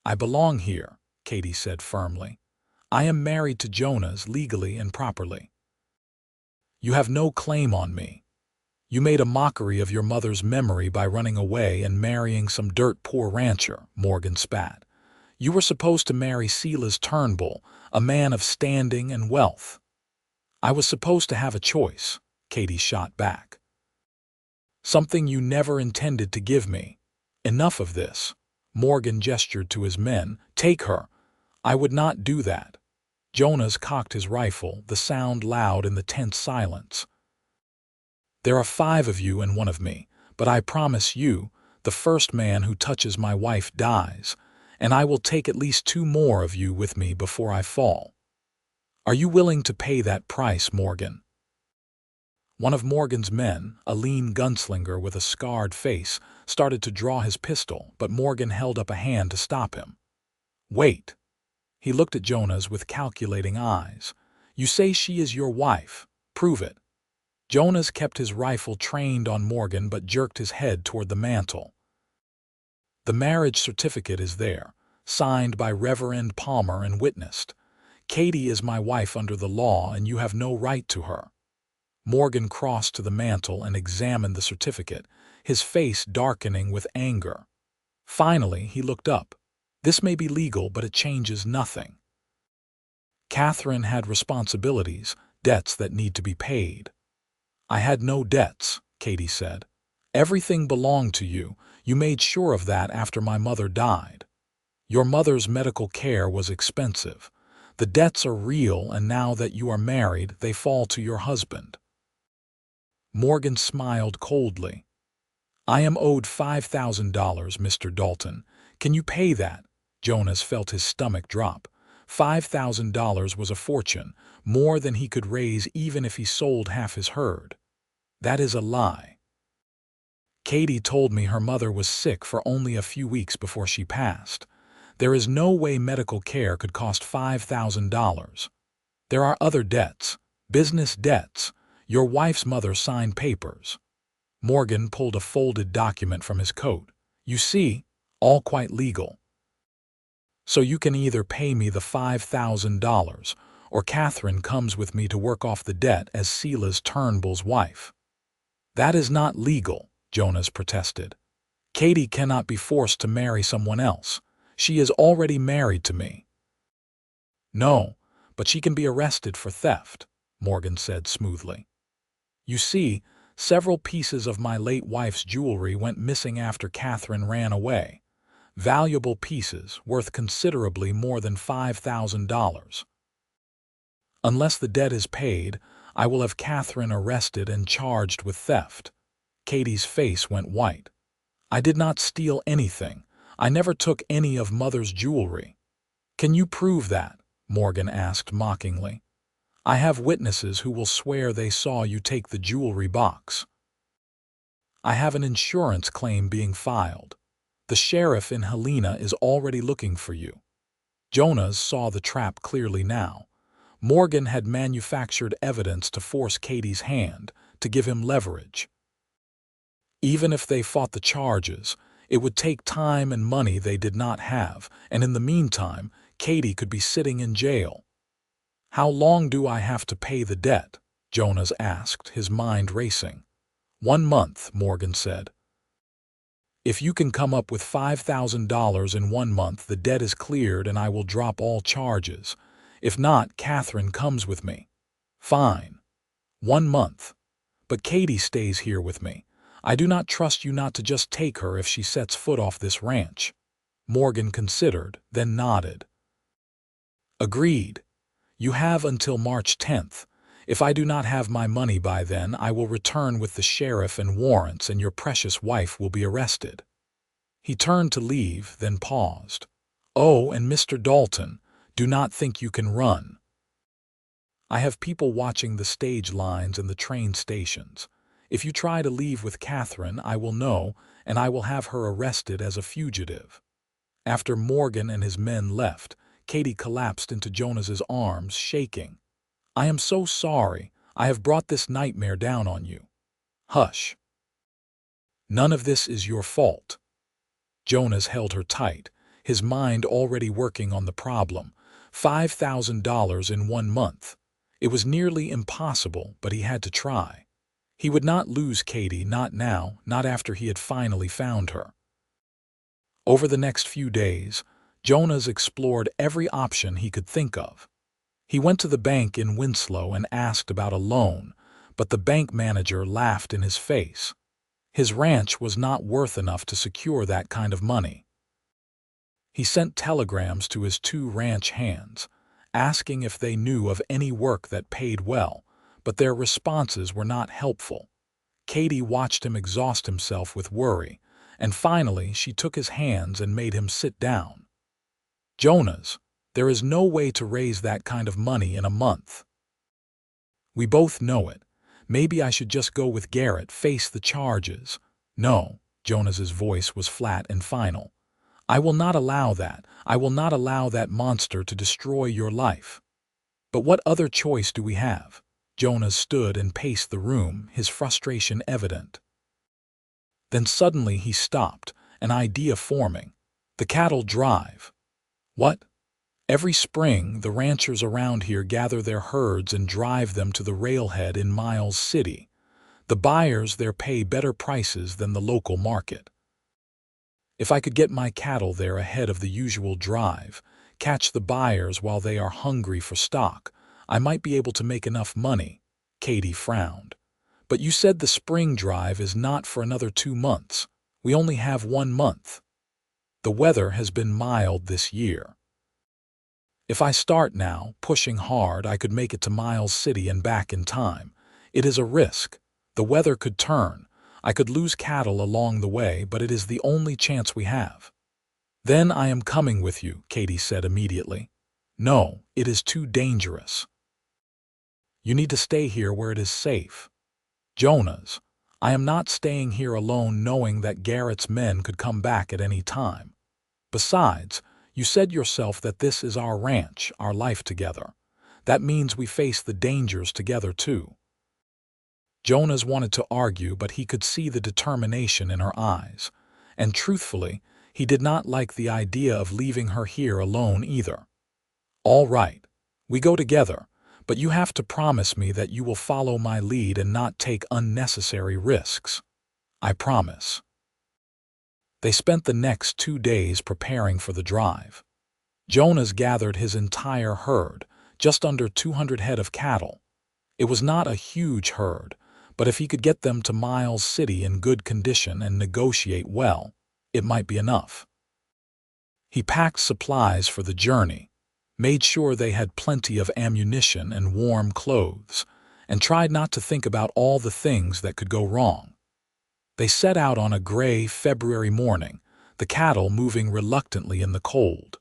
"I belong here," Katie said firmly. "I am married to Jonas legally and properly." "You have no claim on me. You made a mockery of your mother's memory by running away and marrying some dirt-poor rancher," Morgan spat. "You were supposed to marry Silas Turnbull, a man of standing and wealth." "I was supposed to have a choice," Katie shot back. "Something you never intended to give me. Enough of this." Morgan gestured to his men. "Take her." "I would not do that." Jonas cocked his rifle, the sound loud in the tense silence. "There are 5 of you and 1 of me, but I promise you, the first man who touches my wife dies, and I will take at least 2 more of you with me before I fall. Are you willing to pay that price, Morgan?" One of Morgan's men, a lean gunslinger with a scarred face, started to draw his pistol, but Morgan held up a hand to stop him. "Wait." He looked at Jonas with calculating eyes. "You say she is your wife. Prove it." Jonas kept his rifle trained on Morgan but jerked his head toward the mantel. "The marriage certificate is there, signed by Reverend Palmer and witnessed. Katie is my wife under the law and you have no right to her." Morgan crossed to the mantel and examined the certificate, his face darkening with anger. Finally, he looked up. "This may be legal, but it changes nothing. Katherine had responsibilities, debts that need to be paid." "I had no debts," Katie said. "Everything belonged to you. You made sure of that after my mother died. Your mother's medical care was expensive. The debts are real, and now that you are married, they fall to your husband." Morgan smiled coldly. "I am owed $5,000, Mr. Dalton. Can you pay that?" Jonas felt his stomach drop. $5,000 was a fortune, more than he could raise even if he sold half his herd. "That is a lie. Katie told me her mother was sick for only a few weeks before she passed. There is no way medical care could cost $5,000. There are other debts, business debts. Your wife's mother signed papers." Morgan pulled a folded document from his coat. "You see, all quite legal. So you can either pay me the $5,000, or Katherine comes with me to work off the debt as Silas Turnbull's wife." "That is not legal," Jonas protested. "Katie cannot be forced to marry someone else. She is already married to me." "No, but she can be arrested for theft," Morgan said smoothly. "You see, several pieces of my late wife's jewelry went missing after Katherine ran away. Valuable pieces worth considerably more than $5,000. Unless the debt is paid, I will have Katherine arrested and charged with theft." Katie's face went white. "I did not steal anything. I never took any of Mother's jewelry." "Can you prove that?" Morgan asked mockingly. "I have witnesses who will swear they saw you take the jewelry box." "I have an insurance claim being filed. The sheriff in Helena is already looking for you." Jonas saw the trap clearly now. Morgan had manufactured evidence to force Katie's hand, to give him leverage. Even if they fought the charges, it would take time and money they did not have, and in the meantime, Katie could be sitting in jail. "How long do I have to pay the debt?" Jonas asked, his mind racing. "1 month," Morgan said. "If you can come up with $5,000 in 1 month, the debt is cleared and I will drop all charges. If not, Katherine comes with me." "Fine. 1 month. But Katie stays here with me. I do not trust you not to just take her if she sets foot off this ranch." Morgan considered, then nodded. "Agreed. You have until March 10th. If I do not have my money by then, I will return with the sheriff and warrants and your precious wife will be arrested." He turned to leave, then paused. "Oh, and Mr. Dalton, do not think you can run. I have people watching the stage lines and the train stations. If you try to leave with Katherine, I will know, and I will have her arrested as a fugitive." After Morgan and his men left, Katie collapsed into Jonas's arms, shaking. "I am so sorry. I have brought this nightmare down on you." "Hush. None of this is your fault." Jonas held her tight, his mind already working on the problem. $5,000 in 1 month. It was nearly impossible, but he had to try. He would not lose Katie, not now, not after he had finally found her. Over the next few days, Jonas explored every option he could think of. He went to the bank in Winslow and asked about a loan, but the bank manager laughed in his face. His ranch was not worth enough to secure that kind of money. He sent telegrams to his 2 ranch hands, asking if they knew of any work that paid well, but their responses were not helpful. Katie watched him exhaust himself with worry, and finally she took his hands and made him sit down. "Jonas, there is no way to raise that kind of money in a month. We both know it. Maybe I should just go with Garrett, face the charges." "No," Jonas's voice was flat and final. "I will not allow that. I will not allow that monster to destroy your life." "But what other choice do we have?" Jonas stood and paced the room, his frustration evident. Then suddenly he stopped, an idea forming. "The cattle drive." "What?" "Every spring, the ranchers around here gather their herds and drive them to the railhead in Miles City. The buyers there pay better prices than the local market. If I could get my cattle there ahead of the usual drive, catch the buyers while they are hungry for stock, I might be able to make enough money." Katie frowned. "But you said the spring drive is not for another 2 months. We only have 1 month. The weather has been mild this year. If I start now, pushing hard, I could make it to Miles City and back in time. It is a risk. The weather could turn. I could lose cattle along the way, but it is the only chance we have." "Then I am coming with you," Katie said immediately. "No, it is too dangerous. You need to stay here where it is safe." "Jonas, I am not staying here alone knowing that Garrett's men could come back at any time. Besides, you said yourself that this is our ranch, our life together. That means we face the dangers together too." Jonas wanted to argue, but he could see the determination in her eyes. And truthfully, he did not like the idea of leaving her here alone either. "All right, We go together, but you have to promise me that you will follow my lead and not take unnecessary risks. I promise. They spent the next 2 days preparing for the drive. Jonas gathered his entire herd, just under 200 head of cattle. It was not a huge herd, but if he could get them to Miles City in good condition and negotiate well, it might be enough. He packed supplies for the journey, made sure they had plenty of ammunition and warm clothes, and tried not to think about all the things that could go wrong. They set out on a gray February morning, the cattle moving reluctantly in the cold.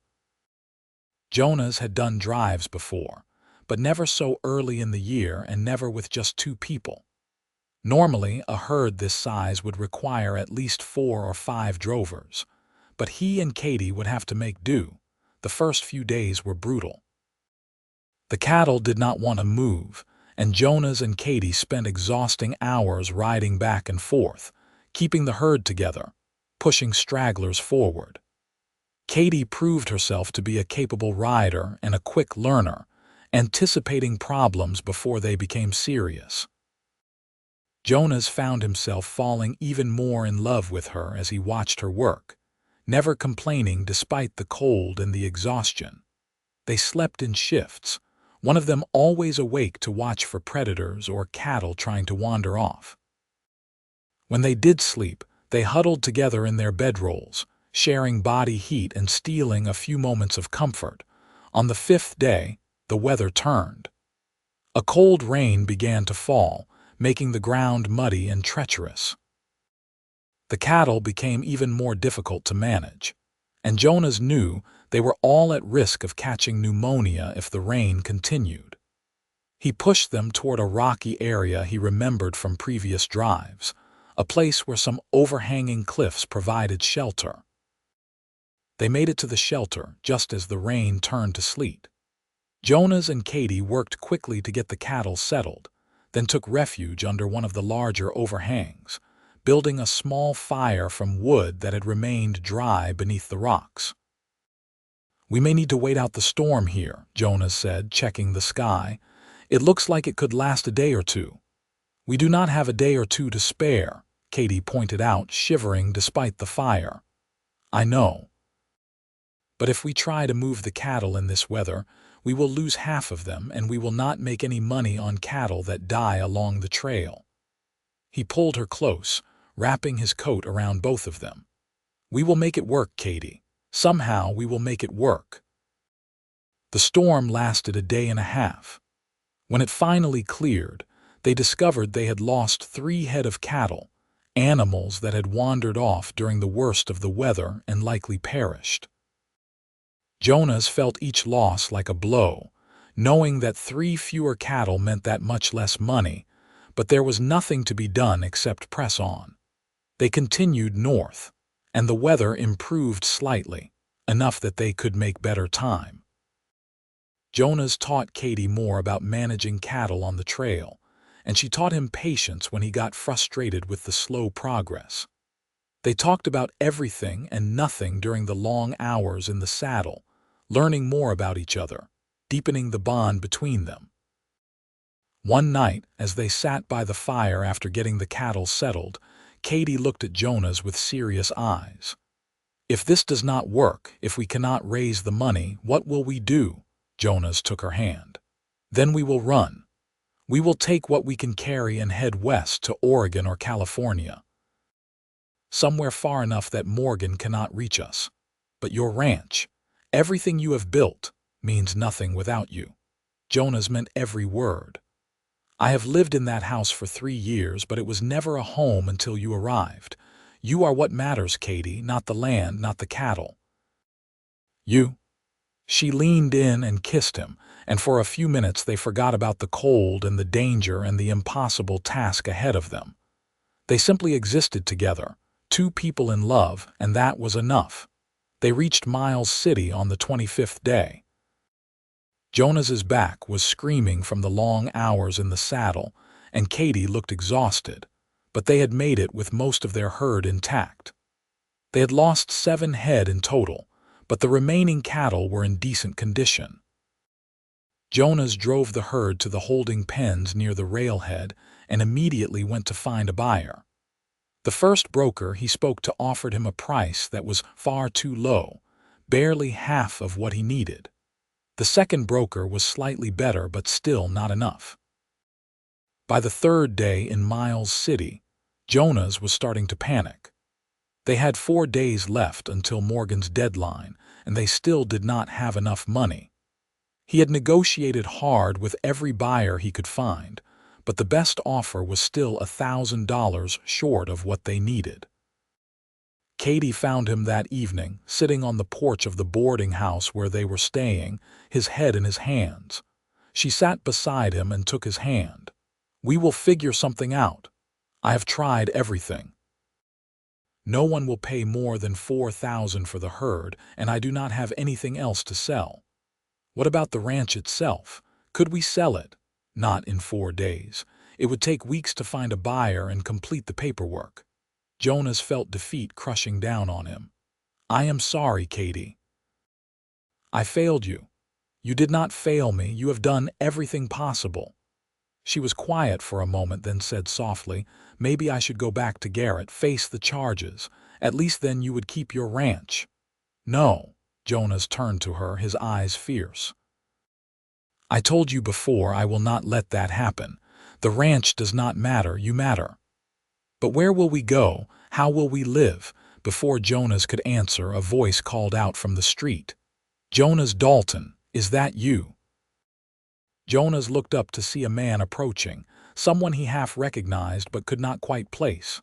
Jonas had done drives before, but never so early in the year and never with just 2 people. Normally, a herd this size would require at least 4 or 5 drovers, but he and Katie would have to make do. The first few days were brutal. The cattle did not want to move, and Jonas and Katie spent exhausting hours riding back and forth, keeping the herd together, pushing stragglers forward. Katie proved herself to be a capable rider and a quick learner, anticipating problems before they became serious. Jonas found himself falling even more in love with her as he watched her work, never complaining despite the cold and the exhaustion. They slept in shifts, one of them always awake to watch for predators or cattle trying to wander off. When they did sleep, they huddled together in their bedrolls, sharing body heat and stealing a few moments of comfort. On the 5th day, the weather turned. A cold rain began to fall, making the ground muddy and treacherous. The cattle became even more difficult to manage, and Jonas knew they were all at risk of catching pneumonia if the rain continued. He pushed them toward a rocky area he remembered from previous drives, a place where some overhanging cliffs provided shelter. They made it to the shelter just as the rain turned to sleet. Jonas and Katie worked quickly to get the cattle settled, then took refuge under one of the larger overhangs, building a small fire from wood that had remained dry beneath the rocks. "We may need to wait out the storm here," Jonas said, checking the sky. "It looks like it could last a day or 2. "We do not have a day or 2 to spare," Katie pointed out, shivering despite the fire. "I know. But if we try to move the cattle in this weather, we will lose half of them and we will not make any money on cattle that die along the trail." He pulled her close, wrapping his coat around both of them. "We will make it work, Katie. Somehow we will make it work." The storm lasted a day and a half. When it finally cleared, they discovered they had lost 3 head of cattle, animals that had wandered off during the worst of the weather and likely perished. Jonas felt each loss like a blow, knowing that 3 fewer cattle meant that much less money, but there was nothing to be done except press on. They continued north, and the weather improved slightly, enough that they could make better time. Jonas taught Katie more about managing cattle on the trail, and she taught him patience when he got frustrated with the slow progress. They talked about everything and nothing during the long hours in the saddle, learning more about each other, deepening the bond between them. One night, as they sat by the fire after getting the cattle settled, Katie looked at Jonas with serious eyes. "If this does not work, if we cannot raise the money, what will we do?" Jonas took her hand. "Then we will run. We will take what we can carry and head west to Oregon or California. Somewhere far enough that Morgan cannot reach us. But your ranch, everything you have built, means nothing without you." Jonas meant every word. "I have lived in that house for 3 years, but it was never a home until you arrived. You are what matters, Katie, not the land, not the cattle. You." She leaned in and kissed him, and for a few minutes they forgot about the cold and the danger and the impossible task ahead of them. They simply existed together, 2 people in love, and that was enough. They reached Miles City on the 25th day. Jonas's back was screaming from the long hours in the saddle, and Katie looked exhausted, but they had made it with most of their herd intact. They had lost 7 head in total, but the remaining cattle were in decent condition. Jonas drove the herd to the holding pens near the railhead and immediately went to find a buyer. The first broker he spoke to offered him a price that was far too low, barely half of what he needed. The second broker was slightly better, but still not enough. By the third day in Miles City, Jonas was starting to panic. They had 4 days left until Morgan's deadline, and they still did not have enough money. He had negotiated hard with every buyer he could find, but the best offer was still $1,000 short of what they needed. Katie found him that evening, sitting on the porch of the boarding house where they were staying, his head in his hands. She sat beside him and took his hand. "We will figure something out. I have tried everything. No one will pay more than $4,000 for the herd, and I do not have anything else to sell. What about the ranch itself? Could we sell it? Not in 4 days. It would take weeks to find a buyer and complete the paperwork." Jonas felt defeat crushing down on him. "I am sorry, Katie. I failed you. You did not fail me. You have done everything possible." She was quiet for a moment, then said softly, "Maybe I should go back to Garrett, face the charges. At least then you would keep your ranch." "No." Jonas turned to her, his eyes fierce. "I told you before I will not let that happen. The ranch does not matter, you matter." "But where will we go? How will we live?" Before Jonas could answer, a voice called out from the street. "Jonas Dalton, is that you?" Jonas looked up to see a man approaching, someone he half recognized but could not quite place.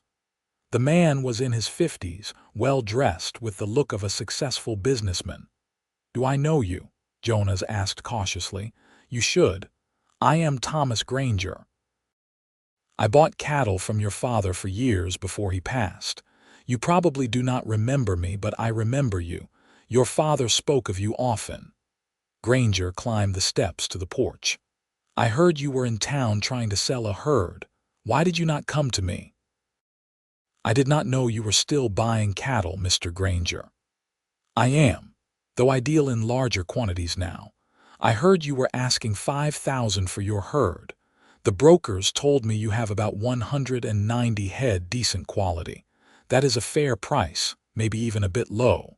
The man was in his 50s, well-dressed, with the look of a successful businessman. "Do I know you?" Jonas asked cautiously. "You should. I am Thomas Granger. I bought cattle from your father for years before he passed. You probably do not remember me, but I remember you. Your father spoke of you often." Granger climbed the steps to the porch. "I heard you were in town trying to sell a herd. Why did you not come to me?" "I did not know you were still buying cattle, Mr. Granger." "I am, though I deal in larger quantities now. I heard you were asking $5,000 for your herd. The brokers told me you have about 190 head, decent quality. That is a fair price, maybe even a bit low."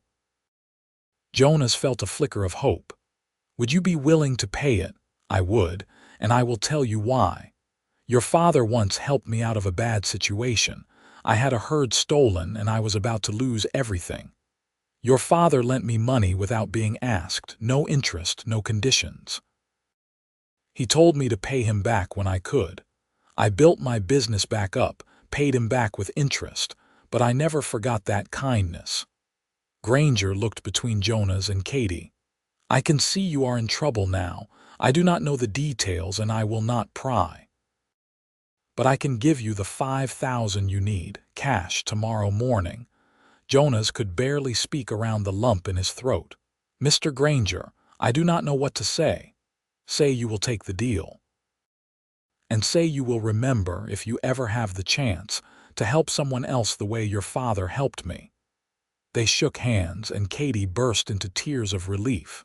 Jonas felt a flicker of hope. "Would you be willing to pay it?" "I would, and I will tell you why. Your father once helped me out of a bad situation. I had a herd stolen and I was about to lose everything. Your father lent me money without being asked, no interest, no conditions. He told me to pay him back when I could. I built my business back up, paid him back with interest, but I never forgot that kindness." Granger looked between Jonas and Katie. "I can see you are in trouble now. I do not know the details and I will not pry. But I can give you the $5,000 you need, cash, tomorrow morning." Jonas could barely speak around the lump in his throat. "Mr. Granger, I do not know what to say. Say you will take the deal. And say you will remember, if you ever have the chance, to help someone else the way your father helped me." They shook hands and Katie burst into tears of relief.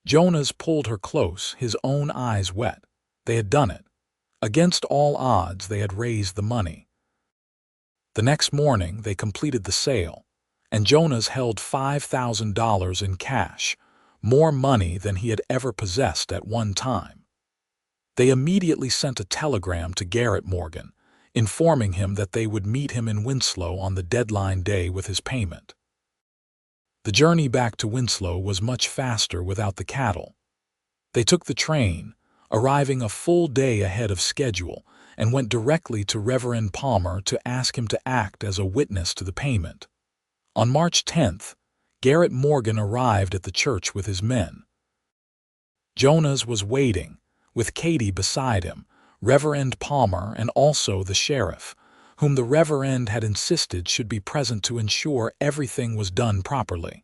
Jonas pulled her close, his own eyes wet. They had done it. Against all odds, they had raised the money. The next morning, they completed the sale, and Jonas held $5,000 in cash, more money than he had ever possessed at one time. They immediately sent a telegram to Garrett Morgan, informing him that they would meet him in Winslow on the deadline day with his payment. The journey back to Winslow was much faster without the cattle. They took the train, arriving a full day ahead of schedule, and went directly to Reverend Palmer to ask him to act as a witness to the payment. On March 10th, Garrett Morgan arrived at the church with his men. Jonas was waiting, with Katie beside him, Reverend Palmer, and also the sheriff, whom the Reverend had insisted should be present to ensure everything was done properly.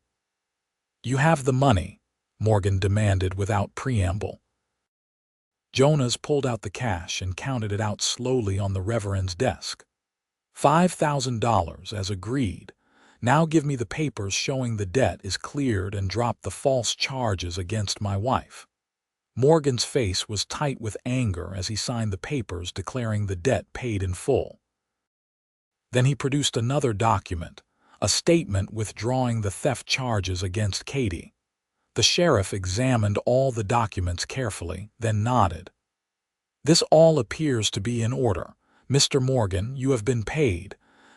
"You have the money?" Morgan demanded without preamble. Jonas pulled out the cash and counted it out slowly on the Reverend's desk. $5,000, as agreed. Now give me the papers showing the debt is cleared and drop the false charges against my wife." Morgan's face was tight with anger as he signed the papers declaring the debt paid in full. Then he produced another document, a statement withdrawing the theft charges against Katie. The sheriff examined all the documents carefully, then nodded. "This all appears to be in order. Mr. Morgan, you have been paid.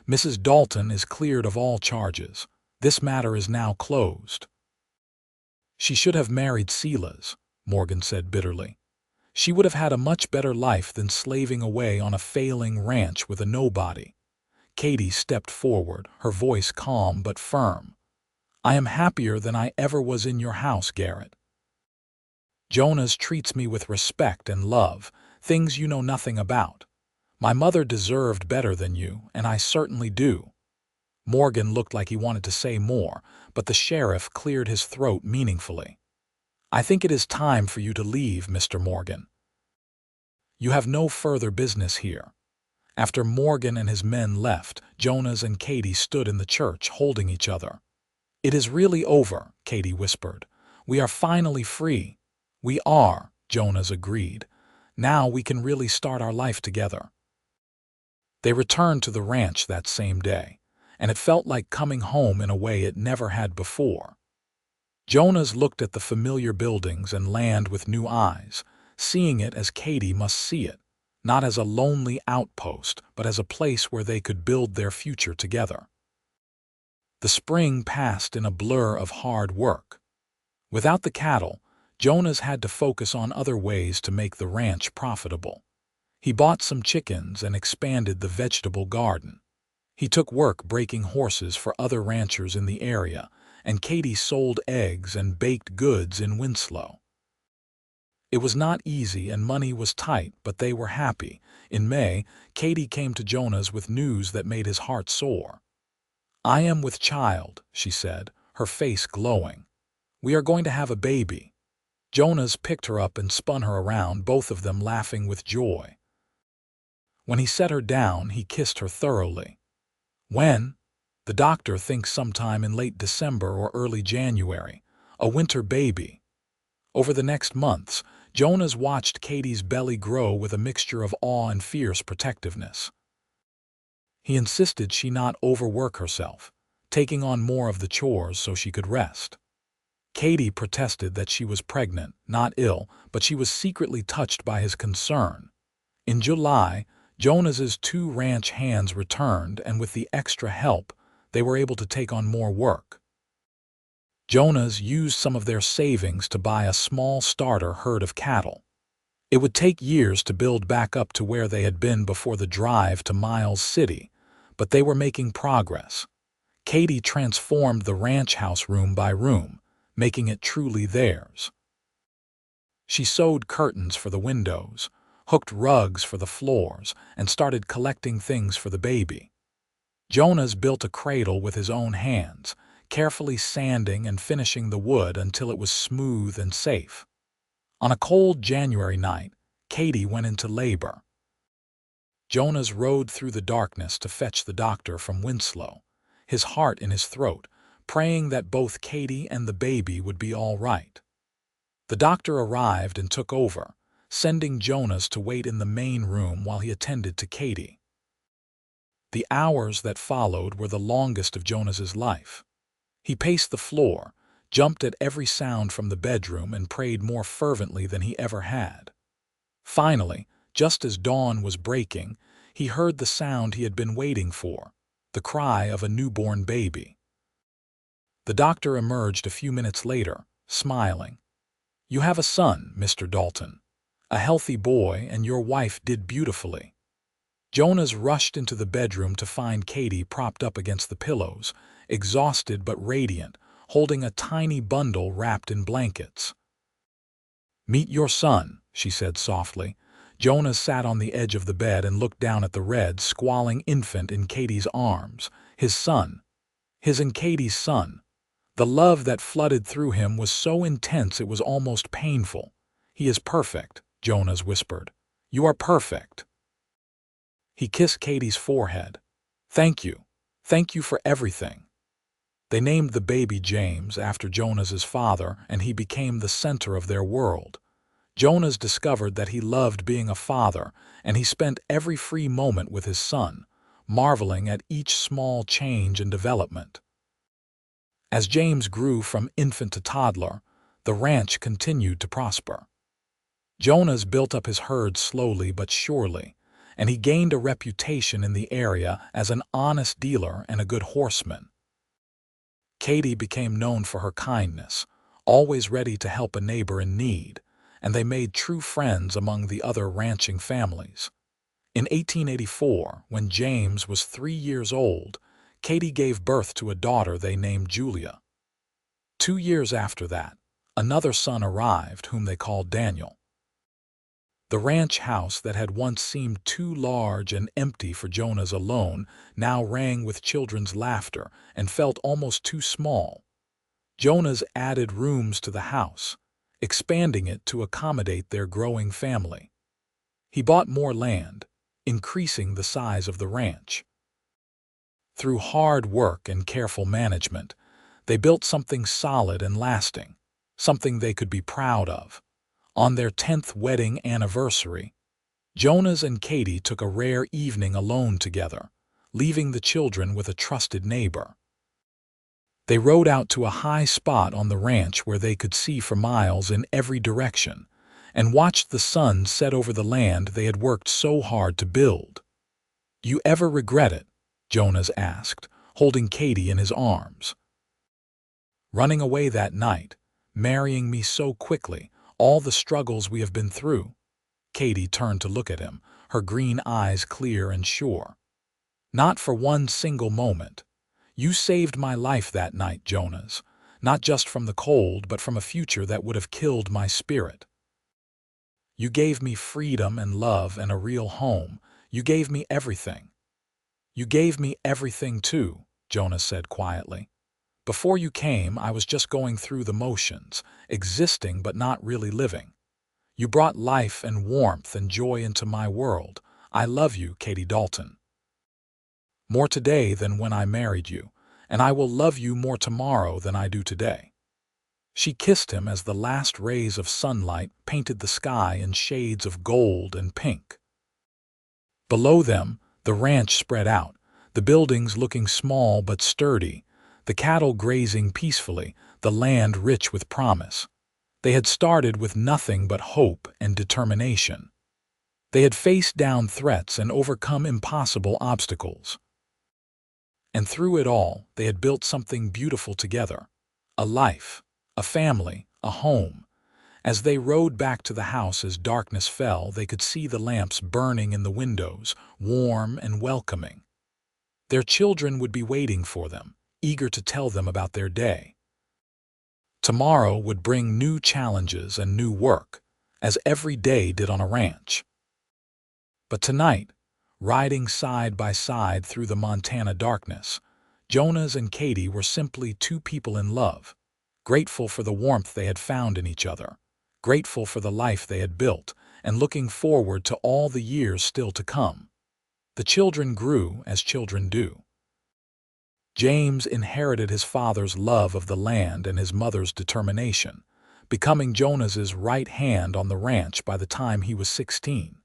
Mrs. Dalton is cleared of all charges. This matter is now closed." "She should have married Silas," Morgan said bitterly. "She would have had a much better life than slaving away on a failing ranch with a nobody." Katie stepped forward, her voice calm but firm. "I am happier than I ever was in your house, Garrett. Jonas treats me with respect and love, things you know nothing about. My mother deserved better than you, and I certainly do." Morgan looked like he wanted to say more, but the sheriff cleared his throat meaningfully. "I think it is time for you to leave, Mr. Morgan. You have no further business here." After Morgan and his men left, Jonas and Katie stood in the church holding each other. "It is really over," Katie whispered. "We are finally free." "We are," Jonas agreed. "Now we can really start our life together." They returned to the ranch that same day, and it felt like coming home in a way it never had before. Jonas looked at the familiar buildings and land with new eyes, seeing it as Katie must see it, not as a lonely outpost, but as a place where they could build their future together. The spring passed in a blur of hard work. Without the cattle, Jonas had to focus on other ways to make the ranch profitable. He bought some chickens and expanded the vegetable garden. He took work breaking horses for other ranchers in the area, and Katie sold eggs and baked goods in Winslow. It was not easy and money was tight, but they were happy. In May, Katie came to Jonas with news that made his heart soar. "I am with child," she said, her face glowing. "We are going to have a baby." Jonas picked her up and spun her around, both of them laughing with joy. When he set her down, he kissed her thoroughly. "When?" "The doctor thinks sometime in late December or early January. A winter baby." Over the next months, Jonas watched Katie's belly grow with a mixture of awe and fierce protectiveness. He insisted she not overwork herself, taking on more of the chores so she could rest. Katie protested that she was pregnant, not ill, but she was secretly touched by his concern. In July, Jonas's 2 ranch hands returned, and with the extra help, they were able to take on more work. Jonas used some of their savings to buy a small starter herd of cattle. It would take years to build back up to where they had been before the drive to Miles City, but they were making progress. Katie transformed the ranch house room by room, making it truly theirs. She sewed curtains for the windows, hooked rugs for the floors, and started collecting things for the baby. Jonas built a cradle with his own hands, carefully sanding and finishing the wood until it was smooth and safe. On a cold January night, Katie went into labor. Jonas rode through the darkness to fetch the doctor from Winslow, his heart in his throat, praying that both Katie and the baby would be all right. The doctor arrived and took over, sending Jonas to wait in the main room while he attended to Katie. The hours that followed were the longest of Jonas's life. He paced the floor, jumped at every sound from the bedroom, and prayed more fervently than he ever had. Finally, just as dawn was breaking, he heard the sound he had been waiting for, the cry of a newborn baby. The doctor emerged a few minutes later, smiling. "You have a son, Mr. Dalton. A healthy boy, and your wife did beautifully." Jonas rushed into the bedroom to find Katie propped up against the pillows, exhausted but radiant, holding a tiny bundle wrapped in blankets. "Meet your son," she said softly. Jonas sat on the edge of the bed and looked down at the red, squalling infant in Katie's arms. His son. His and Katie's son. The love that flooded through him was so intense it was almost painful. "He is perfect," Jonas whispered. "You are perfect." He kissed Katie's forehead. "Thank you. Thank you for everything." They named the baby James after Jonas's father, and he became the center of their world. Jonas discovered that he loved being a father, and he spent every free moment with his son, marveling at each small change and development. As James grew from infant to toddler, the ranch continued to prosper. Jonas built up his herd slowly but surely, and he gained a reputation in the area as an honest dealer and a good horseman. Katie became known for her kindness, always ready to help a neighbor in need, and they made true friends among the other ranching families. In 1884, when James was 3 years old, Katie gave birth to a daughter they named Julia. 2 years after that, another son arrived whom they called Daniel. The ranch house that had once seemed too large and empty for Jonas alone now rang with children's laughter and felt almost too small. Jonas added rooms to the house, expanding it to accommodate their growing family. He bought more land, increasing the size of the ranch. Through hard work and careful management, they built something solid and lasting, something they could be proud of. On their 10th wedding anniversary, Jonas and Katie took a rare evening alone together, leaving the children with a trusted neighbor. They rode out to a high spot on the ranch where they could see for miles in every direction, and watched the sun set over the land they had worked so hard to build. "You ever regret it?" Jonas asked, holding Katie in his arms. "Running away that night, marrying me so quickly, all the struggles we have been through." Katie turned to look at him, her green eyes clear and sure. "Not for one single moment. You saved my life that night, Jonas, not just from the cold, but from a future that would have killed my spirit. You gave me freedom and love and a real home. You gave me everything." "You gave me everything too," Jonas said quietly. "Before you came, I was just going through the motions, existing but not really living. You brought life and warmth and joy into my world. I love you, Katie Dalton. More today than when I married you, and I will love you more tomorrow than I do today." She kissed him as the last rays of sunlight painted the sky in shades of gold and pink. Below them, the ranch spread out, the buildings looking small but sturdy, the cattle grazing peacefully, the land rich with promise. They had started with nothing but hope and determination. They had faced down threats and overcome impossible obstacles. And through it all, they had built something beautiful together. A life, a family, a home. As they rode back to the house as darkness fell, they could see the lamps burning in the windows, warm and welcoming. Their children would be waiting for them, eager to tell them about their day. Tomorrow would bring new challenges and new work, as every day did on a ranch. But tonight, riding side by side through the Montana darkness, Jonas and Katie were simply two people in love, grateful for the warmth they had found in each other, grateful for the life they had built, and looking forward to all the years still to come. The children grew as children do. James inherited his father's love of the land and his mother's determination, becoming Jonas's right hand on the ranch by the time he was 16.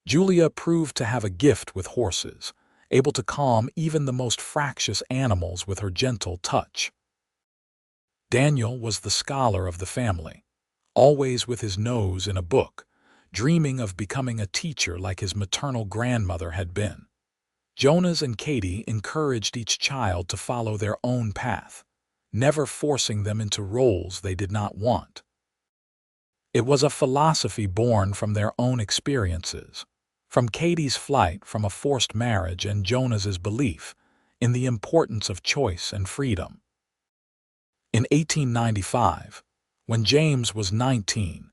Julia proved to have a gift with horses, able to calm even the most fractious animals with her gentle touch. Daniel was the scholar of the family, always with his nose in a book, dreaming of becoming a teacher like his maternal grandmother had been. Jonas and Katie encouraged each child to follow their own path, never forcing them into roles they did not want. It was a philosophy born from their own experiences, from Katie's flight from a forced marriage and Jonas's belief in the importance of choice and freedom. In 1895, when James was 19,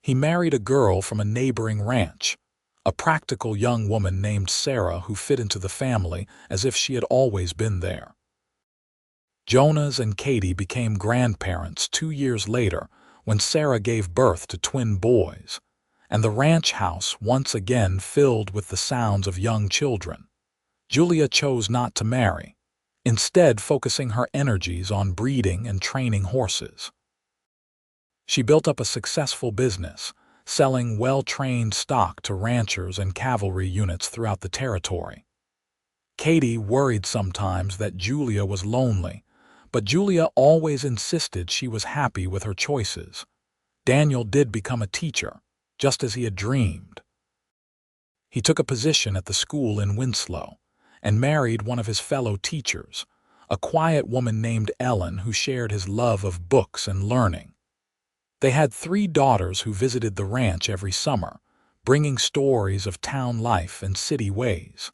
he married a girl from a neighboring ranch, a practical young woman named Sarah who fit into the family as if she had always been there. Jonas and Katie became grandparents 2 years later when Sarah gave birth to twin boys, and the ranch house once again filled with the sounds of young children. Julia chose not to marry, instead focusing her energies on breeding and training horses. She built up a successful business, selling well-trained stock to ranchers and cavalry units throughout the territory. Katie worried sometimes that Julia was lonely, but Julia always insisted she was happy with her choices. Daniel did become a teacher, just as he had dreamed. He took a position at the school in Winslow and married one of his fellow teachers, a quiet woman named Ellen who shared his love of books and learning. They had 3 daughters who visited the ranch every summer, bringing stories of town life and city ways.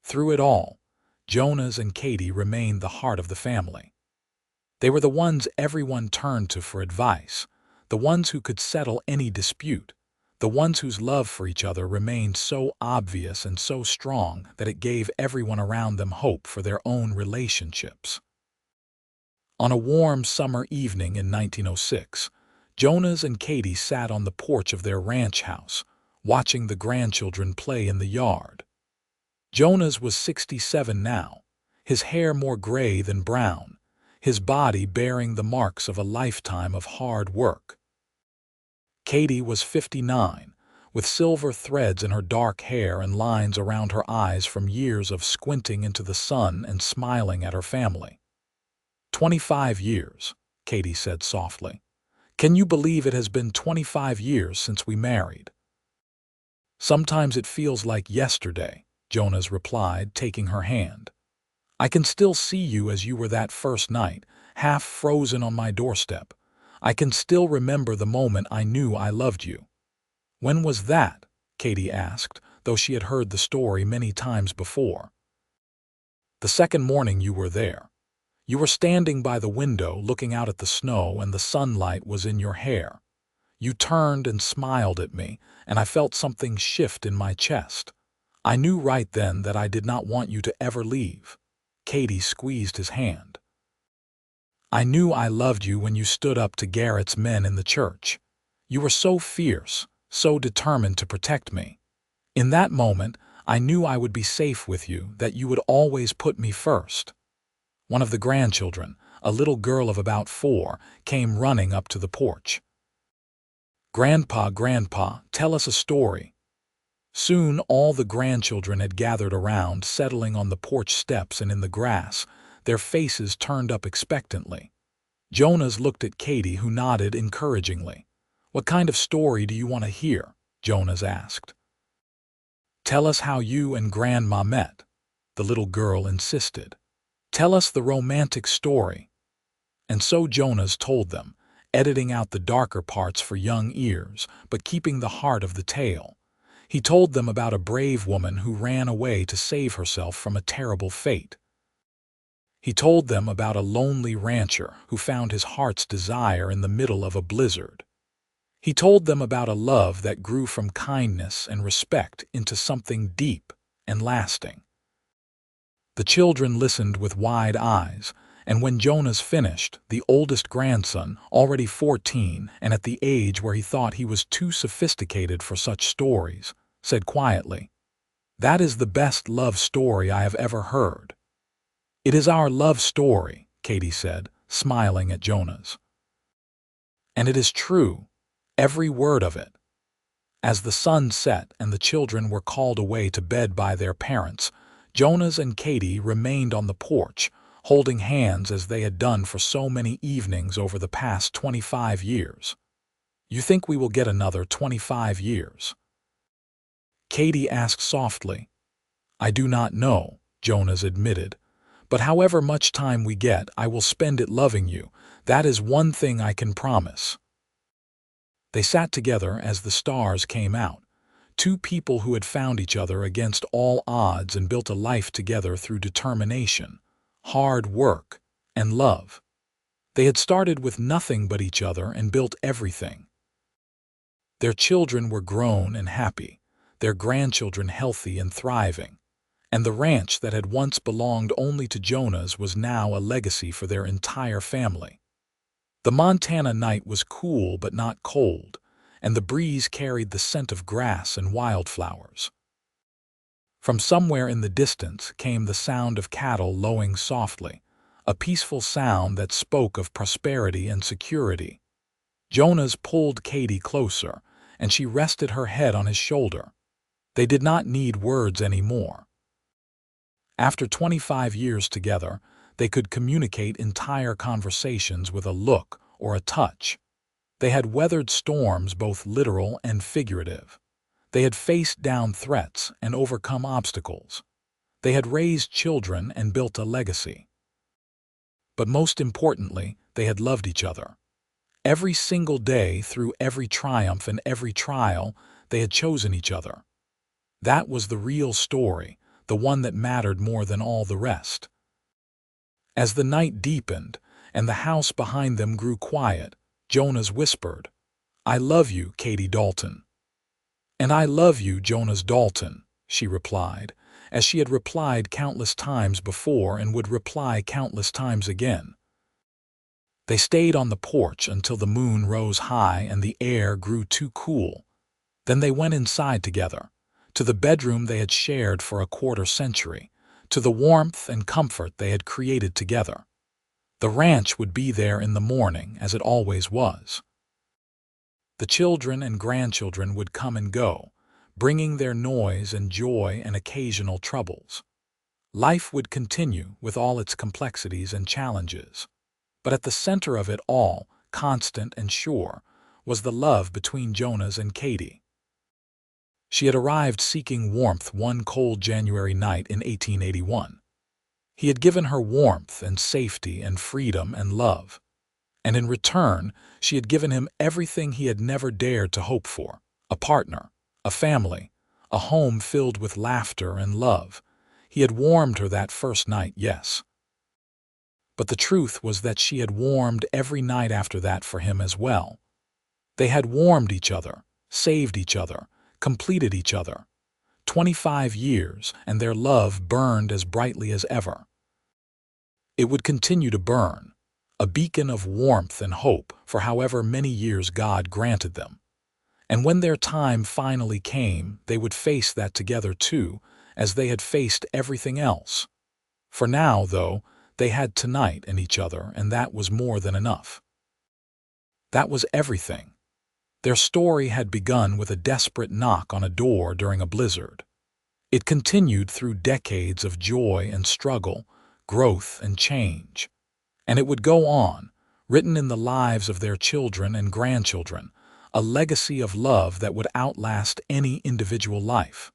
Through it all, Jonas and Katie remained the heart of the family. They were the ones everyone turned to for advice, the ones who could settle any dispute, the ones whose love for each other remained so obvious and so strong that it gave everyone around them hope for their own relationships. On a warm summer evening in 1906, Jonas and Katie sat on the porch of their ranch house, watching the grandchildren play in the yard. Jonas was 67 now, his hair more gray than brown, his body bearing the marks of a lifetime of hard work. Katie was 59, with silver threads in her dark hair and lines around her eyes from years of squinting into the sun and smiling at her family. 25 years, Katie said softly. Can you believe it has been 25 years since we married? Sometimes it feels like yesterday, Jonas replied, taking her hand. I can still see you as you were that first night, half frozen on my doorstep. I can still remember the moment I knew I loved you. When was that? Katie asked, though she had heard the story many times before. The second morning you were there. You were standing by the window looking out at the snow and the sunlight was in your hair. You turned and smiled at me, and I felt something shift in my chest. I knew right then that I did not want you to ever leave. Katie squeezed his hand. I knew I loved you when you stood up to Garrett's men in the church. You were so fierce, so determined to protect me. In that moment, I knew I would be safe with you, that you would always put me first. One of the grandchildren, a little girl of about 4, came running up to the porch. Grandpa, Grandpa, tell us a story. Soon all the grandchildren had gathered around, settling on the porch steps and in the grass, their faces turned up expectantly. Jonas looked at Katie, who nodded encouragingly. What kind of story do you want to hear? Jonas asked. Tell us how you and Grandma met, the little girl insisted. Tell us the romantic story. And so Jonas told them, editing out the darker parts for young ears, but keeping the heart of the tale. He told them about a brave woman who ran away to save herself from a terrible fate. He told them about a lonely rancher who found his heart's desire in the middle of a blizzard. He told them about a love that grew from kindness and respect into something deep and lasting. The children listened with wide eyes, and when Jonas finished, the oldest grandson, already 14 and at the age where he thought he was too sophisticated for such stories, said quietly, "That is the best love story I have ever heard." "It is our love story," Katie said, smiling at Jonas. "And it is true, every word of it." As the sun set and the children were called away to bed by their parents, Jonas and Katie remained on the porch, holding hands as they had done for so many evenings over the past 25 years. "You think we will get another 25 years?" Katie asked softly. "I do not know," Jonas admitted. "But however much time we get, I will spend it loving you. That is one thing I can promise." They sat together as the stars came out, 2 people who had found each other against all odds and built a life together through determination, hard work, and love. They had started with nothing but each other and built everything. Their children were grown and happy, their grandchildren healthy and thriving, and the ranch that had once belonged only to Jonas was now a legacy for their entire family. The Montana night was cool but not cold, and the breeze carried the scent of grass and wildflowers. From somewhere in the distance came the sound of cattle lowing softly, a peaceful sound that spoke of prosperity and security. Jonas pulled Katie closer, and she rested her head on his shoulder. They did not need words anymore. After 25 years together, they could communicate entire conversations with a look or a touch. They had weathered storms, both literal and figurative. They had faced down threats and overcome obstacles. They had raised children and built a legacy. But most importantly, they had loved each other. Every single day, through every triumph and every trial, they had chosen each other. That was the real story, the one that mattered more than all the rest. As the night deepened and the house behind them grew quiet, Jonas whispered, "I love you, Katie Dalton." "And I love you, Jonas Dalton," she replied, as she had replied countless times before and would reply countless times again. They stayed on the porch until the moon rose high and the air grew too cool. Then they went inside together, to the bedroom they had shared for a quarter century, to the warmth and comfort they had created together. The ranch would be there in the morning, as it always was. The children and grandchildren would come and go, bringing their noise and joy and occasional troubles. Life would continue with all its complexities and challenges. But at the center of it all, constant and sure, was the love between Jonas and Katie. She had arrived seeking warmth one cold January night in 1881. He had given her warmth and safety and freedom and love. And in return, she had given him everything he had never dared to hope for: a partner, a family, a home filled with laughter and love. He had warmed her that first night, yes. But the truth was that she had warmed every night after that for him as well. They had warmed each other, saved each other, completed each other. 25 years, and their love burned as brightly as ever. It would continue to burn, a beacon of warmth and hope for however many years God granted them. And when their time finally came, they would face that together too, as they had faced everything else. For now, though, they had tonight and each other, and that was more than enough. That was everything. Their story had begun with a desperate knock on a door during a blizzard. It continued through decades of joy and struggle, growth and change. And it would go on, written in the lives of their children and grandchildren, a legacy of love that would outlast any individual life.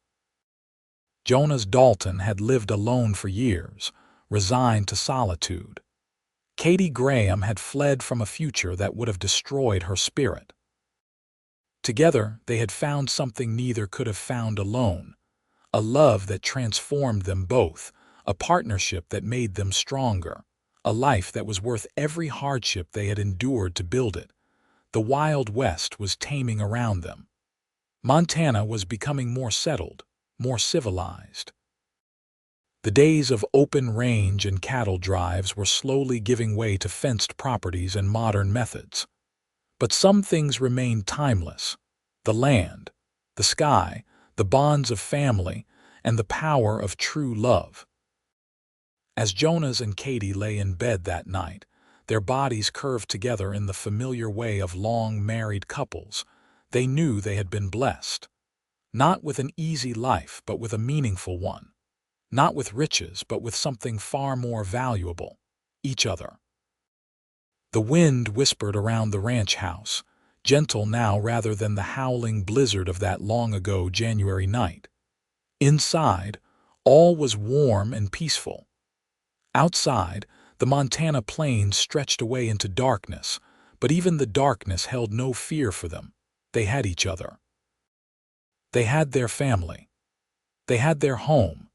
Jonas Dalton had lived alone for years, resigned to solitude. Katherine Graham had fled from a future that would have destroyed her spirit. Together, they had found something neither could have found alone: a love that transformed them both, a partnership that made them stronger, a life that was worth every hardship they had endured to build it. The Wild West was taming around them. Montana was becoming more settled, more civilized. The days of open range and cattle drives were slowly giving way to fenced properties and modern methods. But some things remained timeless: the land, the sky, the bonds of family, and the power of true love. As Jonas and Katie lay in bed that night, their bodies curved together in the familiar way of long married couples, they knew they had been blessed. Not with an easy life, but with a meaningful one. Not with riches, but with something far more valuable: each other. The wind whispered around the ranch house, gentle now rather than the howling blizzard of that long-ago January night. Inside, all was warm and peaceful. Outside, the Montana plains stretched away into darkness, but even the darkness held no fear for them. They had each other. They had their family. They had their home.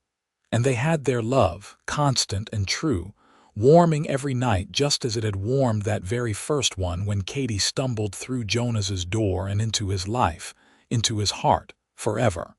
And they had their love, constant and true, warming every night just as it had warmed that very first one when Katie stumbled through Jonas's door and into his life, into his heart, forever.